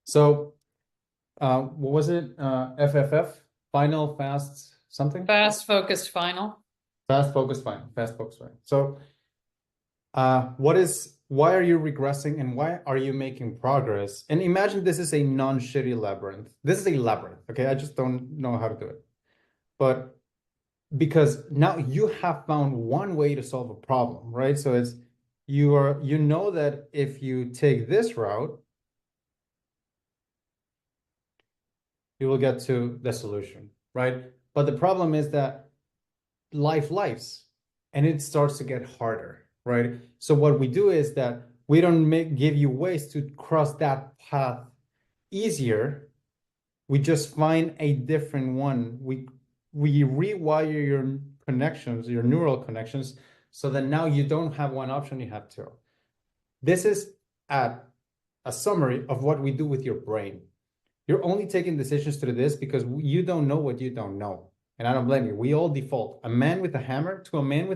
So what was it? FFF, final, fast, something? Fast focused final. Fast, focus, final, fast, focus, final. So why are you regressing and why are you making progress? And imagine this is a non-shitty labyrinth. This is a labyrinth, okay? I just don't know how to do it. But because now you have found one way to solve a problem, right? So you know that if you take this route, you will get to the solution, right? But the problem is that lives and it starts to get harder, right? So what we do is that we don't give you ways to cross that path easier. We just find a different one. We rewire your connections, your neural connections, so that now you don't have one option, you have two. This is a summary of what we do with your brain. You're only taking decisions through this because you don't know what you don't know. And I don't blame you. We all default. To a man with a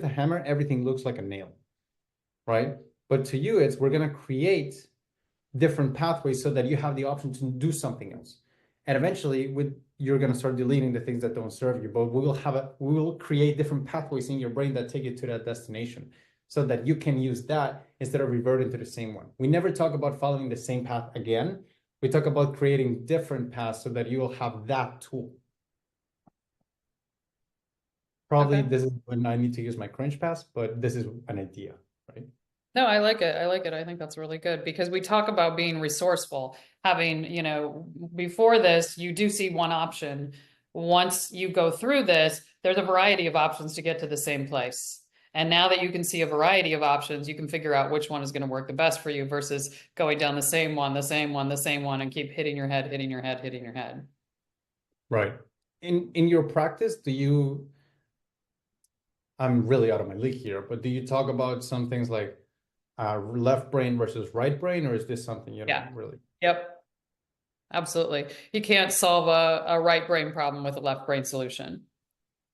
hammer, everything looks like a nail, right? But to you, we're going to create different pathways so that you have the option to do something else. And eventually, you're going to start deleting the things that don't serve you. But we will create different pathways in your brain that take you to that destination. so that you can use that instead of reverting to the same one. We never talk about following the same path again. We talk about creating different paths so that you will have that tool. Probably Okay. this is when I need to use my cringe pass, but this is an idea, right? No, I like it. I like it. I think that's really good because we talk about being resourceful, having, before this, you do see one option. Once you go through this, there's a variety of options to get to the same place. And now that you can see a variety of options, you can figure out which one is going to work the best for you versus going down the same one, the same one, the same one, and keep hitting your head, hitting your head, hitting your head. Right. In your practice, I'm really out of my league here, but do you talk about some things like left brain versus right brain, or is this something you Yeah. don't really? Yep. Absolutely. You can't solve a right brain problem with a left brain solution,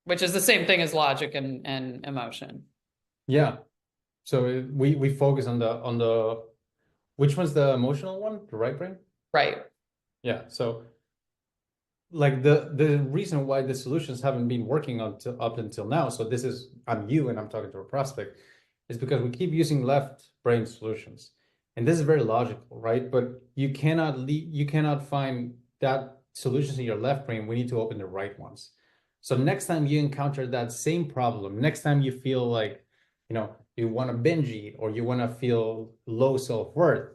which is the same thing as logic and emotion. Yeah. So we focus on the which one's the emotional one? The right brain? Right. Yeah. So like the reason why the solutions haven't been working up until now, so this is I'm you and I'm talking to a prospect, is because we keep using left brain solutions. And this is very logical, right? But you cannot find that solutions in your left brain. We need to open the right ones. So next time you encounter that same problem, next time you feel like, you want to binge eat or you want to feel low self-worth,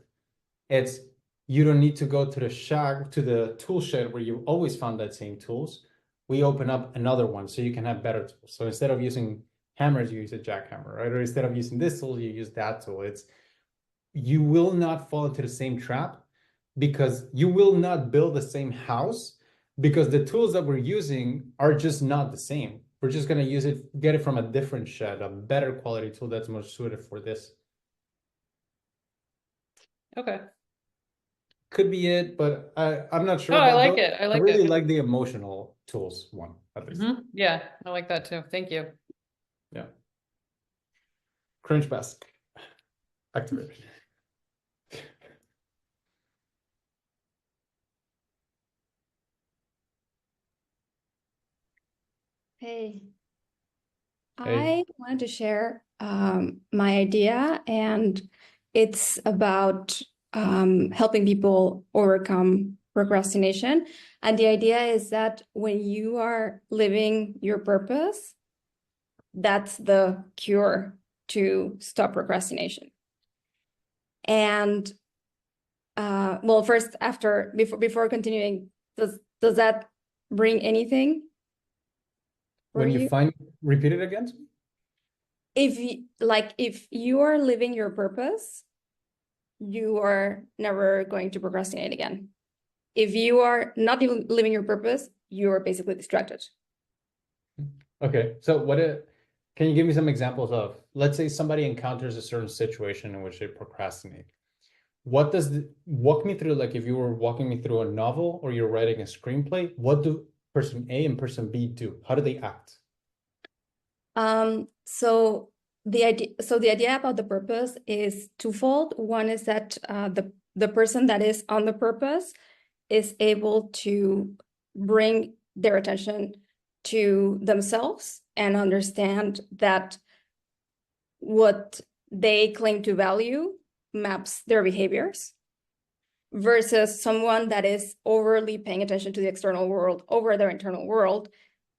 it's you don't need to go to the tool shed where you always found that same tools. We open up another one so you can have better tools. So instead of using hammers, you use a jackhammer, right? Or instead of using this tool, you use that tool. You will not fall into the same trap because you will not build the same house because the tools that we're using are just not the same. We're just going to get it from a different shed, a better quality tool that's more suited for this. Okay. Could be it, but I'm not sure Oh, I about like those. it. I I like really it. like the emotional tools one, at least. Yeah, I like that too. Thank you. Yeah. Cringe pass activated. Hey, Hey. I wanted to share my idea, and it's about helping people overcome procrastination. And the idea is that when you are living your purpose, that's the cure to stop procrastination. And well, first, before continuing, does that bring anything for When you you? repeat it again? If you are living your purpose, you are never going to procrastinate again. If you are not even living your purpose, you are basically distracted. Okay, so can you give me some examples of, let's say somebody encounters a certain situation in which they procrastinate. Walk me through, like if you were walking me through a novel or you're writing a screenplay, what do person A and person B do? How do they act? So the idea about the purpose is twofold. One is that the person that is on the purpose is able to bring their attention to themselves and understand that what they claim to value maps their behaviors, versus someone that is overly paying attention to the external world over their internal world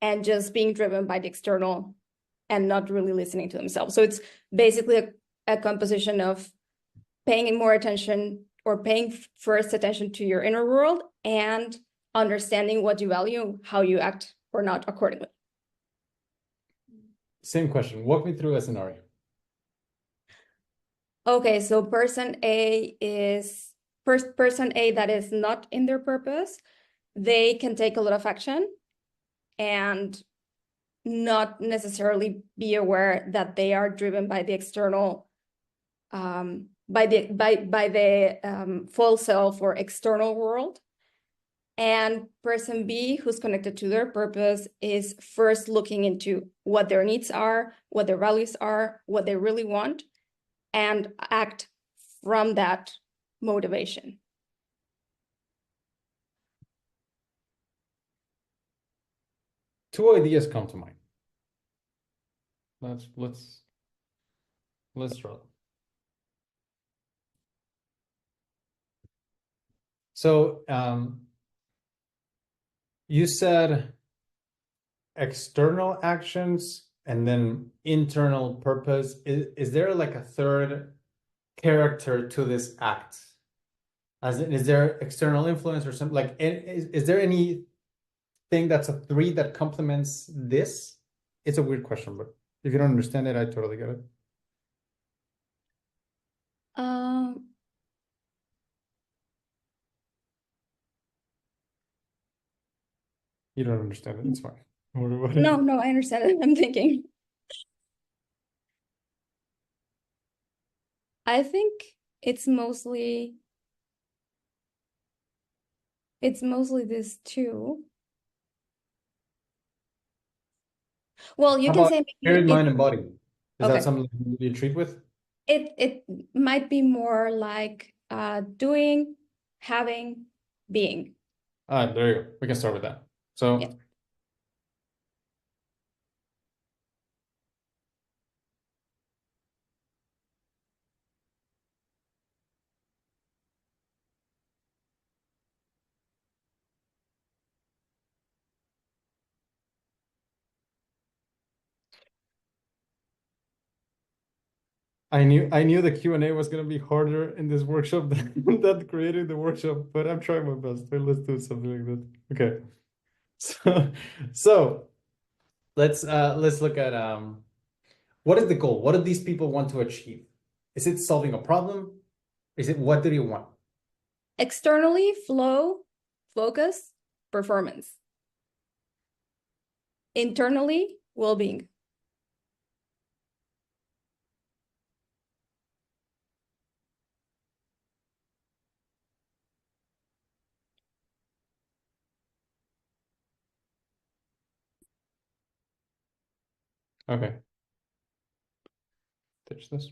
and just being driven by the external and not really listening to themselves. So it's basically a composition of paying more attention or paying first attention to your inner world and understanding what you value, how you act or not accordingly. Same question. Walk me through a scenario. Okay, so person A that is not in their purpose. They can take a lot of action and not necessarily be aware that they are driven by the external, by the full self or external world. And person B, who's connected to their purpose, is first looking into what their needs are, what their values are, what they really want, and act from that motivation. Two ideas come to mind. Let's draw. So you said external actions and then internal purpose. Is there like a third character to this act? As in, is there external influence or something like is there anything that's a three that complements this? It's a weird question, but if you don't understand it, I totally get it. Um, You don't understand it, it's fine. Don't worry about no, it. no, I understand it. I'm thinking. I think it's mostly this too. Well, you How can about say spirit, maybe mind, and body? Is that okay. something you treat with? It might be more like doing, having, being. There you go. We can start with that. So Yeah. I knew the Q&A was gonna be harder in this workshop than creating the workshop, but I'm trying my best. Let's do something like that. Okay. So let's look at what is the goal? What do these people want to achieve? Is it solving a problem? Is it what do you want? Externally, flow, focus, performance. Internally, well-being. Okay. Touch this.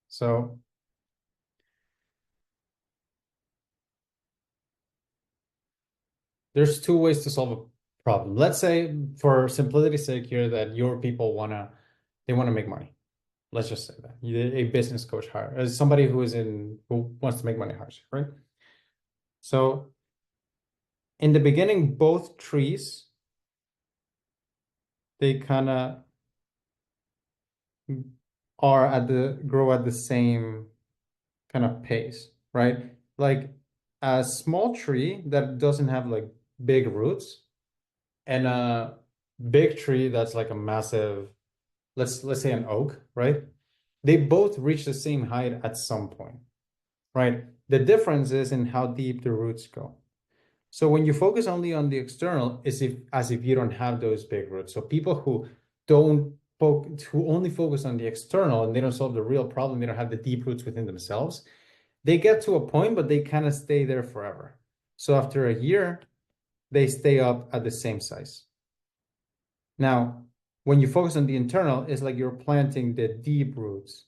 So there's two ways to solve a problem. Let's say for simplicity's sake here that your people wanna make money. Let's just say that a business coach hire as somebody who wants to make money hires, right? So in the beginning, both trees, they kind of grow at the same kind of pace, right? Like a small tree that doesn't have like big roots and a big tree that's like a massive, let's say an oak, right? They both reach the same height at some point, right? The difference is in how deep the roots go. So when you focus only on the external, as if you don't have those big roots. So people who only focus on the external and they don't solve the real problem, they don't have the deep roots within themselves. They get to a point, but they kind of stay there forever. So after a year, they stay up at the same size. Now, when you focus on the internal, it's like you're planting the deep roots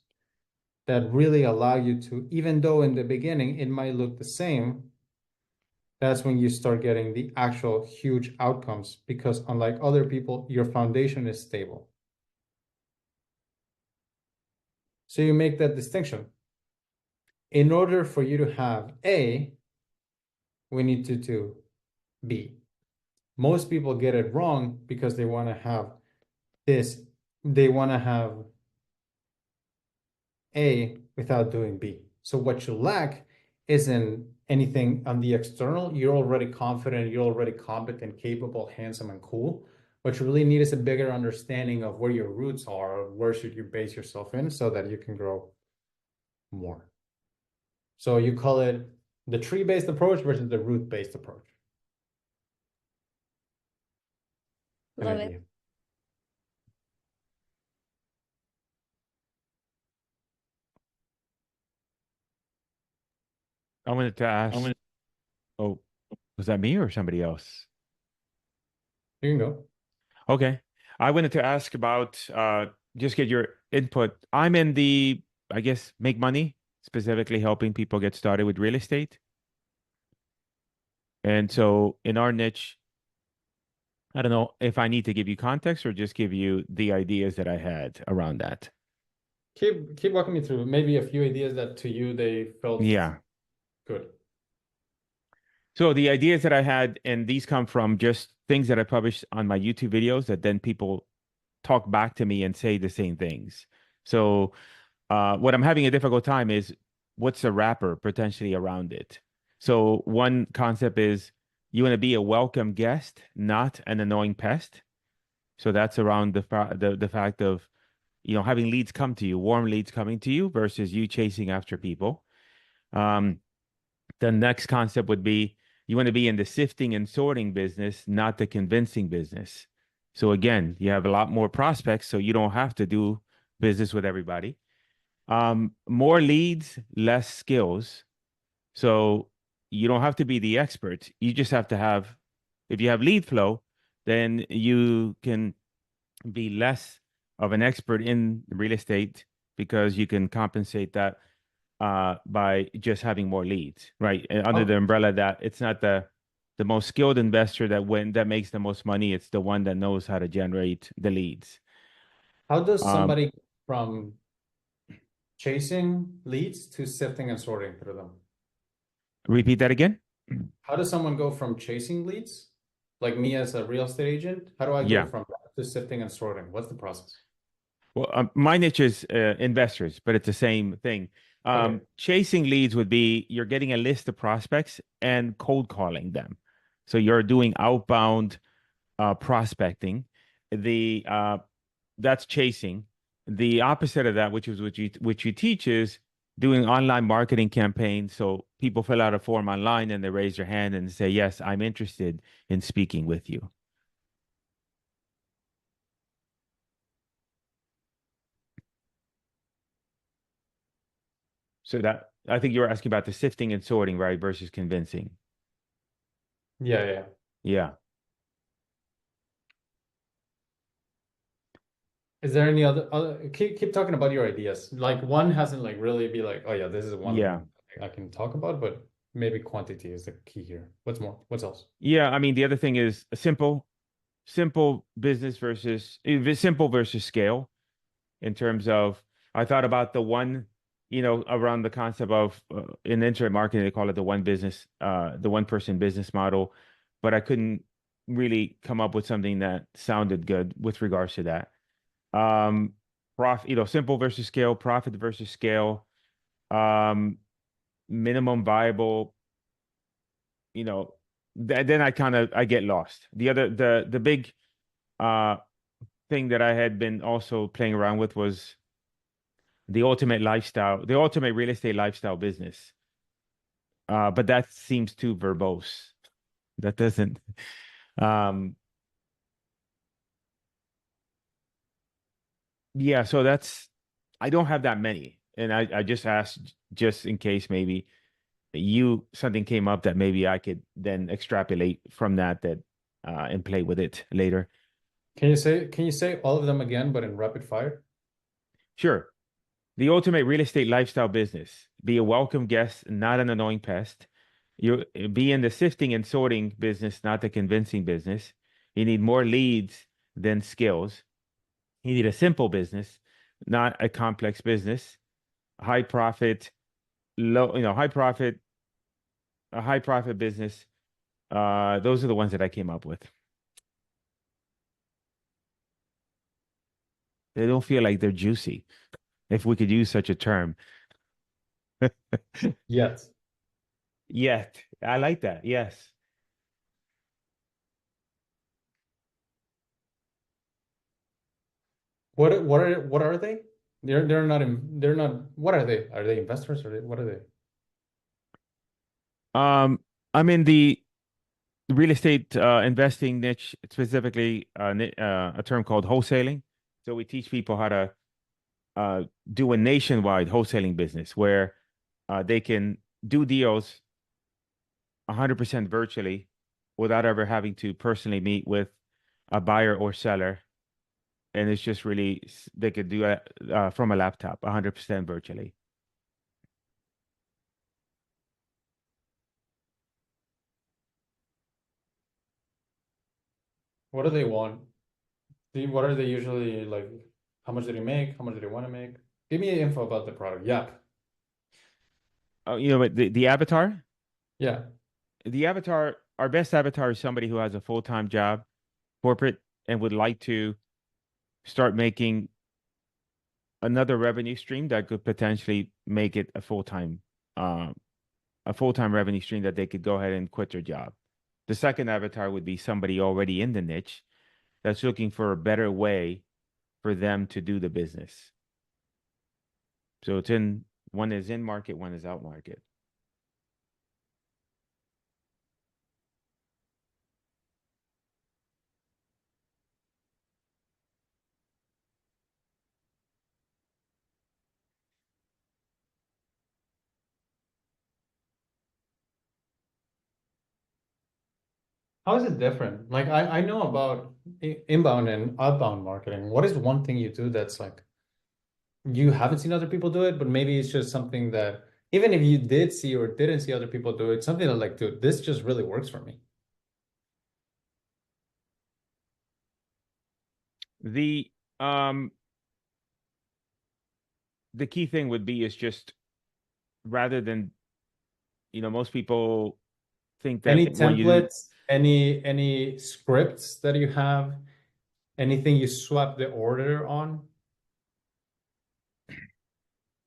that really allow you to, even though in the beginning it might look the same, that's when you start getting the actual huge outcomes because unlike other people, your foundation is stable. So you make that distinction. In order for you to have A, we need to do B. Most people get it wrong because they want to have this, they want to have A without doing B. So what you lack isn't anything on the external. You're already confident, you're already competent, capable, handsome, and cool. What you really need is a bigger understanding of where your roots are, where should you base yourself in so that you can grow more. So you call it the tree-based approach versus the root-based approach. An Love idea. it. I wanted to ask. Oh, was that me or somebody else? You can go. Okay. I wanted to ask about just get your input. I'm in the I guess, make money, specifically helping people get started with real estate. And so in our niche, I don't know if I need to give you context or just give you the ideas that I had around that. Keep walking me through maybe a few ideas that to you they felt Yeah. good. So the ideas that I had, and these come from just things that I published on my YouTube videos that then people talk back to me and say the same things. So what I'm having a difficult time is what's a wrapper potentially around it. So one concept is you want to be a welcome guest, not an annoying pest. So that's around the fact of, having leads come to you, warm leads coming to you versus you chasing after people. The next concept would be you want to be in the sifting and sorting business, not the convincing business. So again, you have a lot more prospects, so you don't have to do business with everybody. More leads, less skills. So you don't have to be the expert. You just have to have, if you have lead flow, then you can be less of an expert in real estate because you can compensate that by just having more leads, right? And under the umbrella that it's not the most skilled investor that makes the most money. It's the one that knows how to generate the leads. How does Um, somebody from chasing leads to sifting and sorting through them? Repeat that again. How does someone go from chasing leads, like me as a real estate agent? How do I go Yeah. from that to sifting and sorting? What's the process? Well, my niche is investors, but it's the same thing. Okay. Chasing leads would be you're getting a list of prospects and cold calling them. So you're doing outbound prospecting. That's chasing. The opposite of that, which you teach, is doing online marketing campaigns. So people fill out a form online and they raise their hand and say, "Yes, I'm interested in speaking with you." So that I think you were asking about the sifting and sorting, right, versus convincing. Yeah. Yeah. Is there any other keep talking about your ideas? Like one hasn't like really be like, oh yeah, this is one Yeah. I can talk about, but maybe quantity is the key here. What's more? What's else? Yeah. I mean, the other thing is a simple business versus simple versus scale in terms of I thought about the one, around the concept of in internet marketing, they call it the the one person business model, but I couldn't really come up with something that sounded good with regards to that. Simple versus scale, profit versus scale, um, minimum viable, then I get lost. The big uh thing that I had been also playing around with was the ultimate real estate lifestyle business. But that seems too verbose. That doesn't um yeah, so I don't have that many. And I just asked just in case maybe something came up that maybe I could then extrapolate from that and play with it later. Can you say all of them again, but in rapid fire? Sure. The ultimate real estate lifestyle business. Be a welcome guest, not an annoying pest. You be in the sifting and sorting business, not the convincing business. You need more leads than skills. You need a simple business, not a complex business. High profit, a high profit business. Those are the ones that I came up with. They don't feel like they're juicy, if we could use such a term. Yes. Yet. I like that. Yes. What are they? They're not what are they? Are they investors or what are they? I'm in the real estate investing niche, specifically a term called wholesaling. So we teach people how to do a nationwide wholesaling business where they can do deals 100% virtually without ever having to personally meet with a buyer or seller. and it's just really they could do it from a laptop, 100% virtually. What do they want? What are they usually like? How much do they make? How much do they want to make? Give me info about the product. Yeah. Oh, you know what? The avatar, Yeah. our best avatar is somebody who has a full-time job, corporate, and would like to start making another revenue stream that could potentially make it a full-time revenue stream that they could go ahead and quit their job. The second avatar would be somebody already in the niche that's looking for a better way for them to do the business. So one is in market, one is out market. How is it different? Like I know about inbound and outbound marketing. What is one thing you do that's like you haven't seen other people do it, but maybe it's just something that even if you did see or didn't see other people do it, something that like, dude, this just really works for me. The key thing would be is just rather than, most people think that Any when you do, templates, any scripts that you have, anything you swap the order on?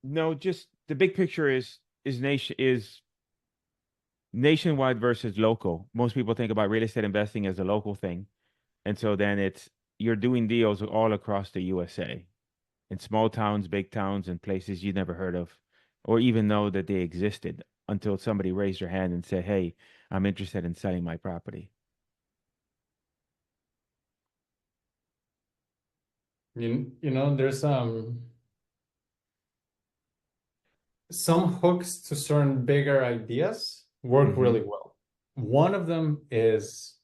no, just the big picture is nationwide versus local. Most people think about real estate investing as a local thing. And so then you're doing deals all across the USA in small towns, big towns, and places you never heard of or even know that they existed until somebody raised their hand and said, "Hey, I'm interested in selling my property." There's some hooks to certain bigger ideas work really well. One of them is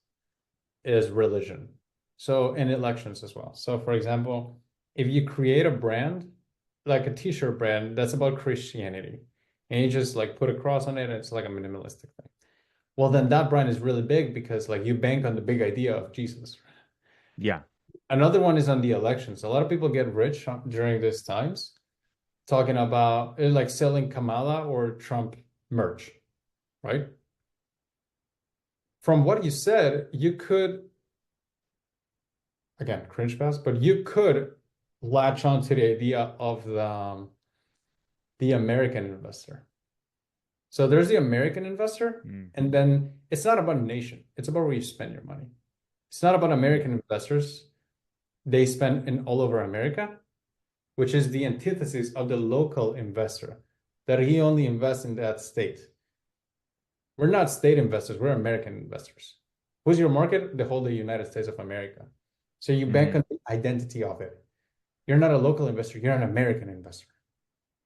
religion. So in elections as well. So for example, if you create a brand, like a t-shirt brand that's about Christianity, and you just like put a cross on it, and it's like a minimalistic thing. Well, then that brand is really big because like you bank on the big idea of Jesus. Yeah. Another one is on the elections. A lot of people get rich during these times talking about like selling Kamala or Trump merch, right? From what you said, you could, again, cringe pass, but you could latch on to the idea of the American investor. So there's the American investor, and then it's not about a nation. It's about where you spend your money. It's not about American investors. They spend in all over America, which is the antithesis of the local investor, that he only invests in that state. We're not state investors, we're American investors. Who's your market? The whole United States of America. So you bank on the identity of it. You're not a local investor, you're an American investor.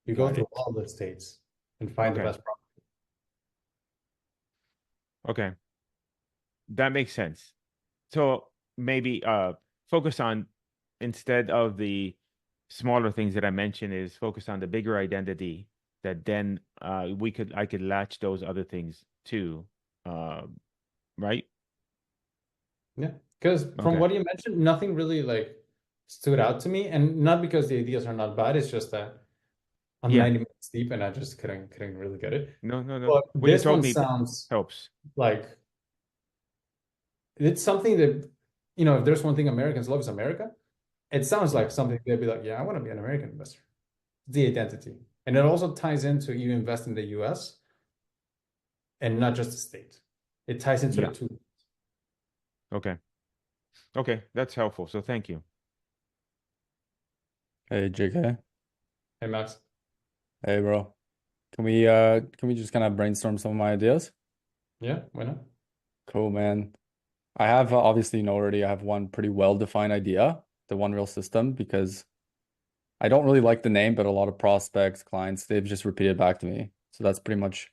You go through all the states and find the best property. Okay. That makes sense. So maybe focus on, instead of the smaller things that I mentioned, is focus on the bigger identity that then I could latch those other things to, right? Yeah, because from what you mentioned, nothing really like stood out to me, and not because the ideas are not bad. It's just that I'm 90 minutes deep and I just couldn't really get it. No. But What this you told one me sounds helps. like it's something that, if there's one thing Americans love is America. It sounds like something they'd be like, yeah, I want to be an American investor. The identity. And it also ties into you invest in the US and not just the state. It ties into the two. Okay, that's helpful. So thank you. Hey, JK. Hey, Max. Hey, bro. Can we just kind of brainstorm some of my ideas? Yeah, why not? Cool, man. I have obviously already I have one pretty well-defined idea, the One Real system, because I don't really like the name, but a lot of prospects, clients, they've just repeated back to me. So that's pretty much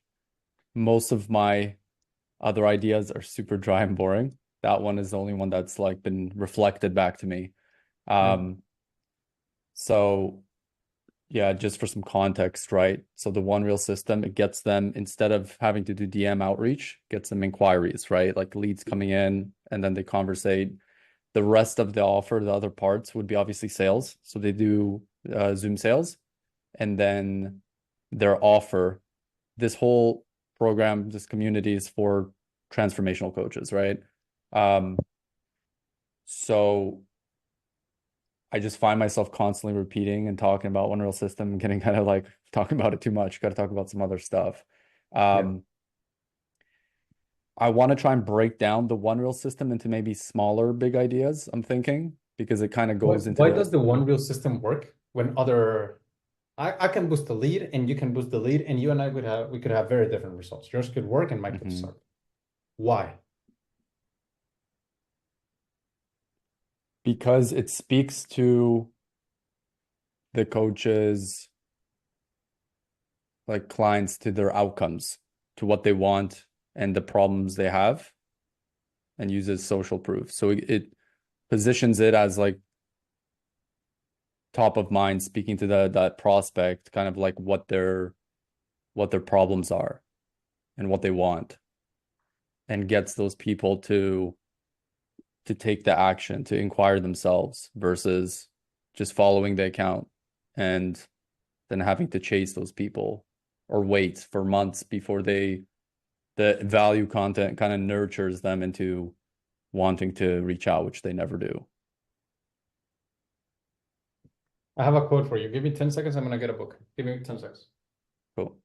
most of my other ideas are super dry and boring. That one is the only one that's like been reflected back to me. So yeah, just for some context, right? So the One Reel system, it gets them, instead of having to do DM outreach, gets them inquiries, right? Like leads coming in, and then they conversate. The rest of the offer, the other parts would be obviously sales. So they do Zoom sales, and then their offer, this whole program, this community is for transformational coaches, right? So I just find myself constantly repeating and talking about One Reel system and getting kind of like talking about it too much. Got to talk about some other stuff. I want to try and break down the One Reel system into maybe smaller, big ideas, I'm thinking, because it kind of goes into Why does the One Reel system work when I can boost the lead and you can boost the lead, and you and I we could have very different results. Yours could work and mine could suck. Why? Because it speaks to the coaches, like clients, to their outcomes, to what they want and the problems they have, and uses social proof. So it positions it as like top of mind, speaking to that prospect, kind of like what their problems are and what they want, and gets those people to take the action, to inquire themselves, versus just following the account and then having to chase those people or wait for months before the value content kind of nurtures them into wanting to reach out, which they never do. I have a quote for you. Give me 10 seconds. I'm going to get a book. Give me 10 seconds. Cool.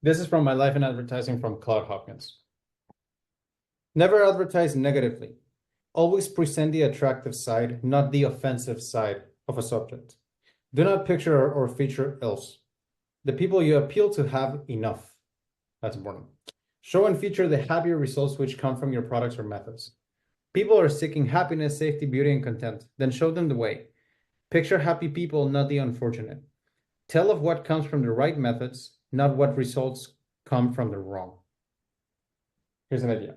This is from My Life in Advertising from Claude Hopkins. Never advertise negatively. Always present the attractive side, not the offensive side of a subject. Do not picture or feature else. The people you appeal to have enough. That's important. Show and feature the happier results which come from your products or methods. People are seeking happiness, safety, beauty, and content. Then show them the way. Picture happy people, not the unfortunate. Tell of what comes from the right methods, not what results come from the wrong. Here's an idea.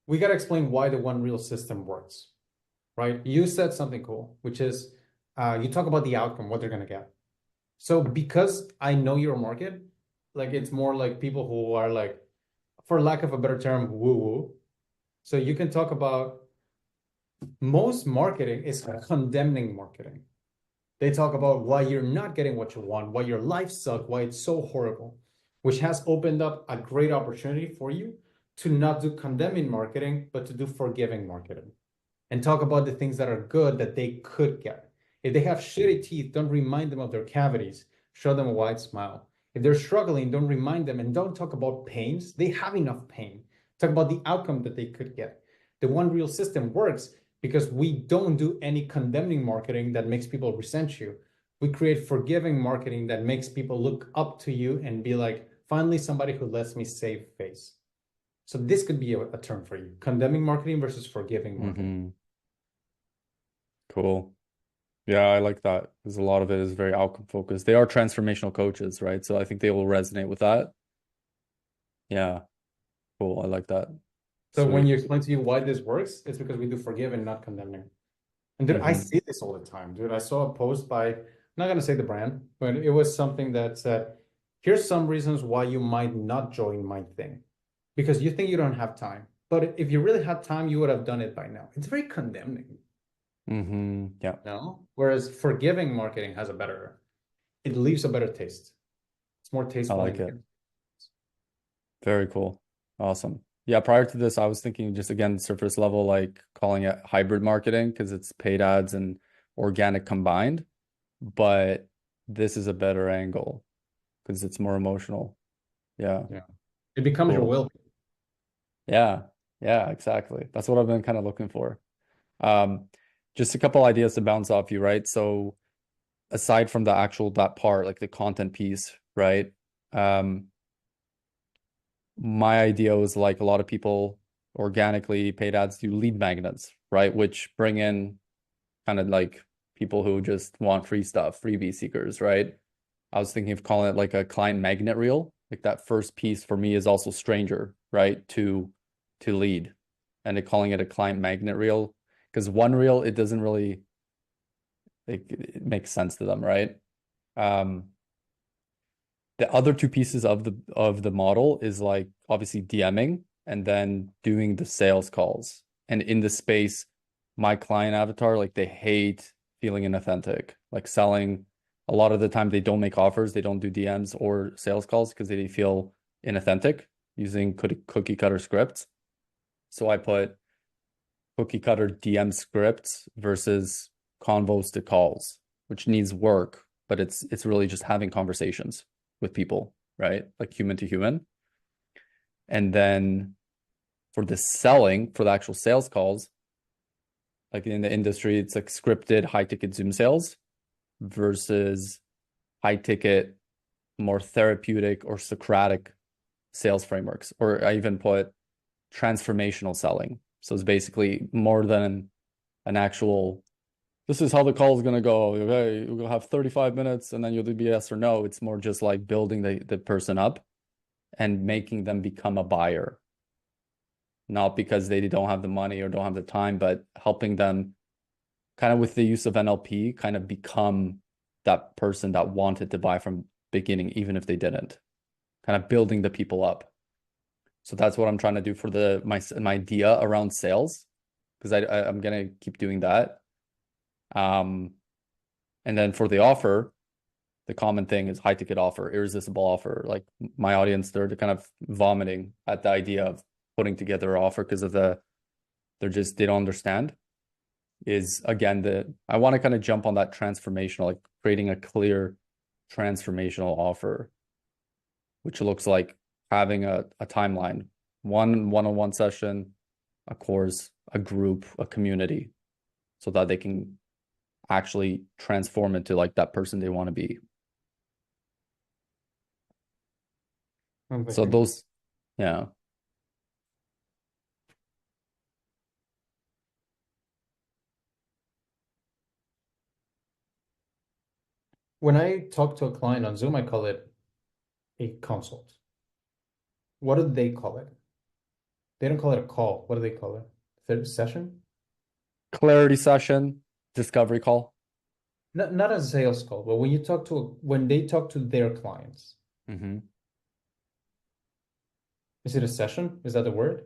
We got to explain why the One Reel system works, right? You said something cool, which is you talk about the outcome, what they're going to get. So because I know your market, like it's more like people who are like, for lack of a better term, woo-woo. So you can talk about most marketing is condemning marketing. They talk about why you're not getting what you want, why your life sucks, why it's so horrible, which has opened up a great opportunity for you to not do condemning marketing, but to do forgiving marketing and talk about the things that are good that they could get. If they have shitty teeth, don't remind them of their cavities. Show them a wide smile. If they're struggling, don't remind them and don't talk about pains. They have enough pain. Talk about the outcome that they could get. The One Reel system works because we don't do any condemning marketing that makes people resent you. We create forgiving marketing that makes people look up to you and be like, finally, somebody who lets me save face. So this could be a term for you. Condemning marketing versus forgiving marketing. Cool. Yeah, I like that because a lot of it is very outcome focused. They are transformational coaches, right? So I think they will resonate with that. Yeah, cool. I like that. So when Sweet. you explain to you why this works, it's because we do forgive and not condemning. And dude, I see this all the time, dude. I saw a post by, I'm not gonna say the brand, but it was something that said, here's some reasons why you might not join my thing. Because you think you don't have time. But if you really had time, you would have done it by now. It's very condemning. Yeah. No? Whereas forgiving marketing has it leaves a better taste. It's more I tasteful. like and- it. Very cool. Awesome. Yeah, prior to this, I was thinking just again, surface level, like calling it hybrid marketing because it's paid ads and organic combined. But this is a better angle because it's more emotional. Yeah. It becomes your Cool. will. Yeah. Yeah, exactly. That's what I've been kind of looking for. Just a couple ideas to bounce off you, right? So aside from the actual that part, like the content piece, right? My idea was like a lot of people organically paid ads do lead magnets, right? Which bring in kind of like people who just want free stuff, freebie seekers, right? I was thinking of calling it like a client magnet reel. Like that first piece for me is also stranger, right? To lead. And then calling it a client magnet reel. Because one reel, it doesn't really it makes sense to them, right? The other two pieces of the model is like obviously DMing and then doing the sales calls. And in the space, my client avatar, like they hate feeling inauthentic, like selling. A lot of the time they don't make offers, they don't do DMs or sales calls because they feel inauthentic using cookie cutter scripts. So I put cookie cutter DM scripts versus convos to calls, which needs work, but it's really just having conversations with people, right? Like human to human. And then for the selling, for the actual sales calls, like in the industry, it's like scripted high ticket Zoom sales versus high ticket, more therapeutic or Socratic sales frameworks. Or I even put transformational selling. So it's basically more than an actual, this is how the call is going to go. Okay, we'll have 35 minutes and then you'll do yes or no. It's more just like building the person up and making them become a buyer. Not because they don't have the money or don't have the time, but helping them kind of with the use of NLP, kind of become that person that wanted to buy from beginning, even if they didn't. Kind of building the people up. So that's what I'm trying to do for my idea around sales, because I'm gonna keep doing that. And then for the offer, the common thing is high ticket offer, irresistible offer. Like my audience, they're kind of vomiting at the idea of putting together an offer because of they don't understand. Is again I want to kind of jump on that transformational, like creating a clear transformational offer, which looks like having a timeline, one-on-one session, a course, a group, a community, so that they can actually transform into like that person they want to be. So those, yeah. When I talk to a client on Zoom, I call it a consult. What do they call it? They don't call it a call. What do they call it? Third session? Clarity session, discovery call. Not a sales call, but when they talk to their clients, Mm-hmm. is it a session? Is that the word?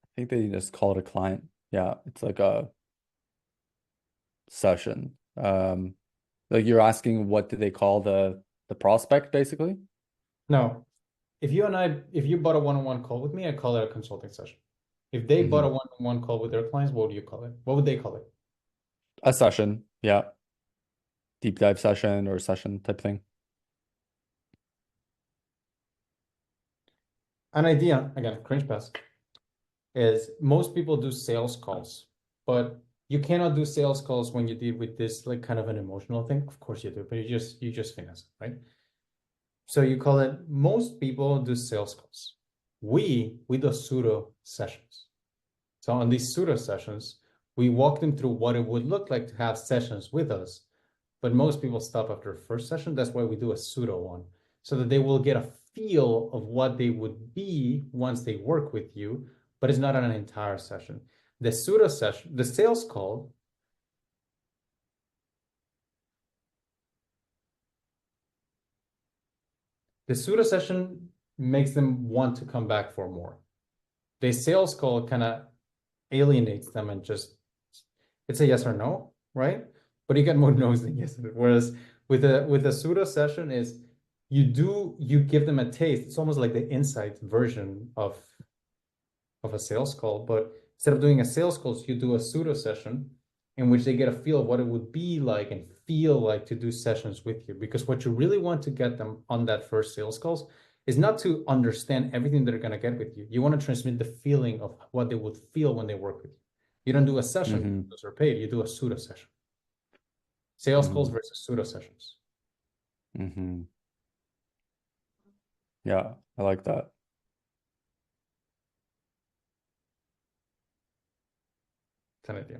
I think they just call it a client. Yeah, it's like a session. Like you're asking what do they call the prospect basically? No. If you bought a one-on-one call with me, I call it a consulting session. If they bought a one-on-one call with their clients, what do you call it? What would they call it? A session, yeah. Deep dive session or session type thing. An idea, again, cringe pass, is most people do sales calls, but you cannot do sales calls when you deal with this like kind of an emotional thing. Of course you do, but you just finesse it, right? So you call it, most people do sales calls. We do pseudo sessions. So on these pseudo sessions, we walk them through what it would look like to have sessions with us. But most people stop after the first session. That's why we do a pseudo one, so that they will get a feel of what they would be once they work with you, but it's not an entire session. The pseudo session, the sales call, the pseudo session makes them want to come back for more. The sales call kind of alienates them and just, it's a yes or no, right? But you get more no's than yes. Whereas With a pseudo session is you give them a taste. It's almost like the insight version of a sales call, but instead of doing a sales call, you do a pseudo session in which they get a feel of what it would be like and feel like to do sessions with you. Because what you really want to get them on that first sales calls is not to understand everything they're going to get with you. You want to transmit the feeling of what they would feel when they work with you. You don't do a session Mhm. because they're paid. You do a pseudo session. Sales calls Mhm. versus pseudo sessions. Mm-hmm. Yeah, I like that. It's an idea.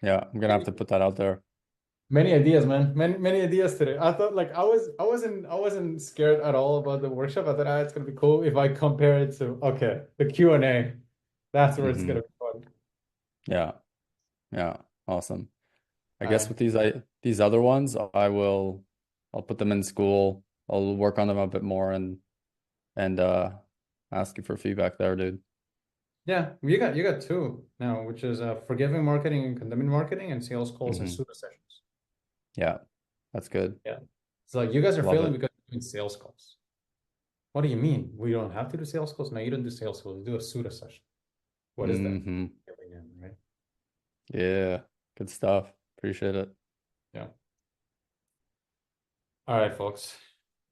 Yeah, I'm gonna have to put that out there. Many ideas, man. Many ideas today. I thought like I wasn't scared at all about the workshop. I thought it's gonna be cool if I compare it to the Q&A. That's where it's Mhm. gonna be fun. Yeah, yeah, awesome. I All guess right. with these other ones, I'll put them in school. I'll work on them a bit more and ask you for feedback there, dude. Yeah, you got two now, which is forgiving marketing and condemning marketing and sales calls and Mhm. pseudo sessions. Yeah, that's good. Yeah. It's like you guys are Love failing it. because you're doing sales calls. What do you mean? We don't have to do sales calls? No, you don't do sales calls. You do a pseudo session. What is that? Mm-hmm. Right? Yeah, good stuff. Appreciate it. Yeah. All right, folks.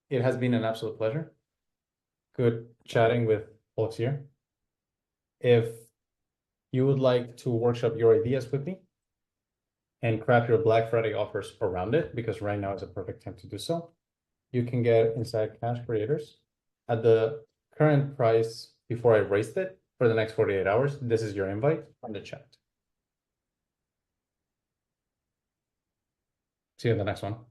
It has been an absolute pleasure. Good chatting with folks here. If you would like to workshop your ideas with me and craft your Black Friday offers around it, because right now is a perfect time to do so, you can get Inside Cash Creators at the current price before I raised it for the next 48 hours. This is your invite on the chat. See you in the next one.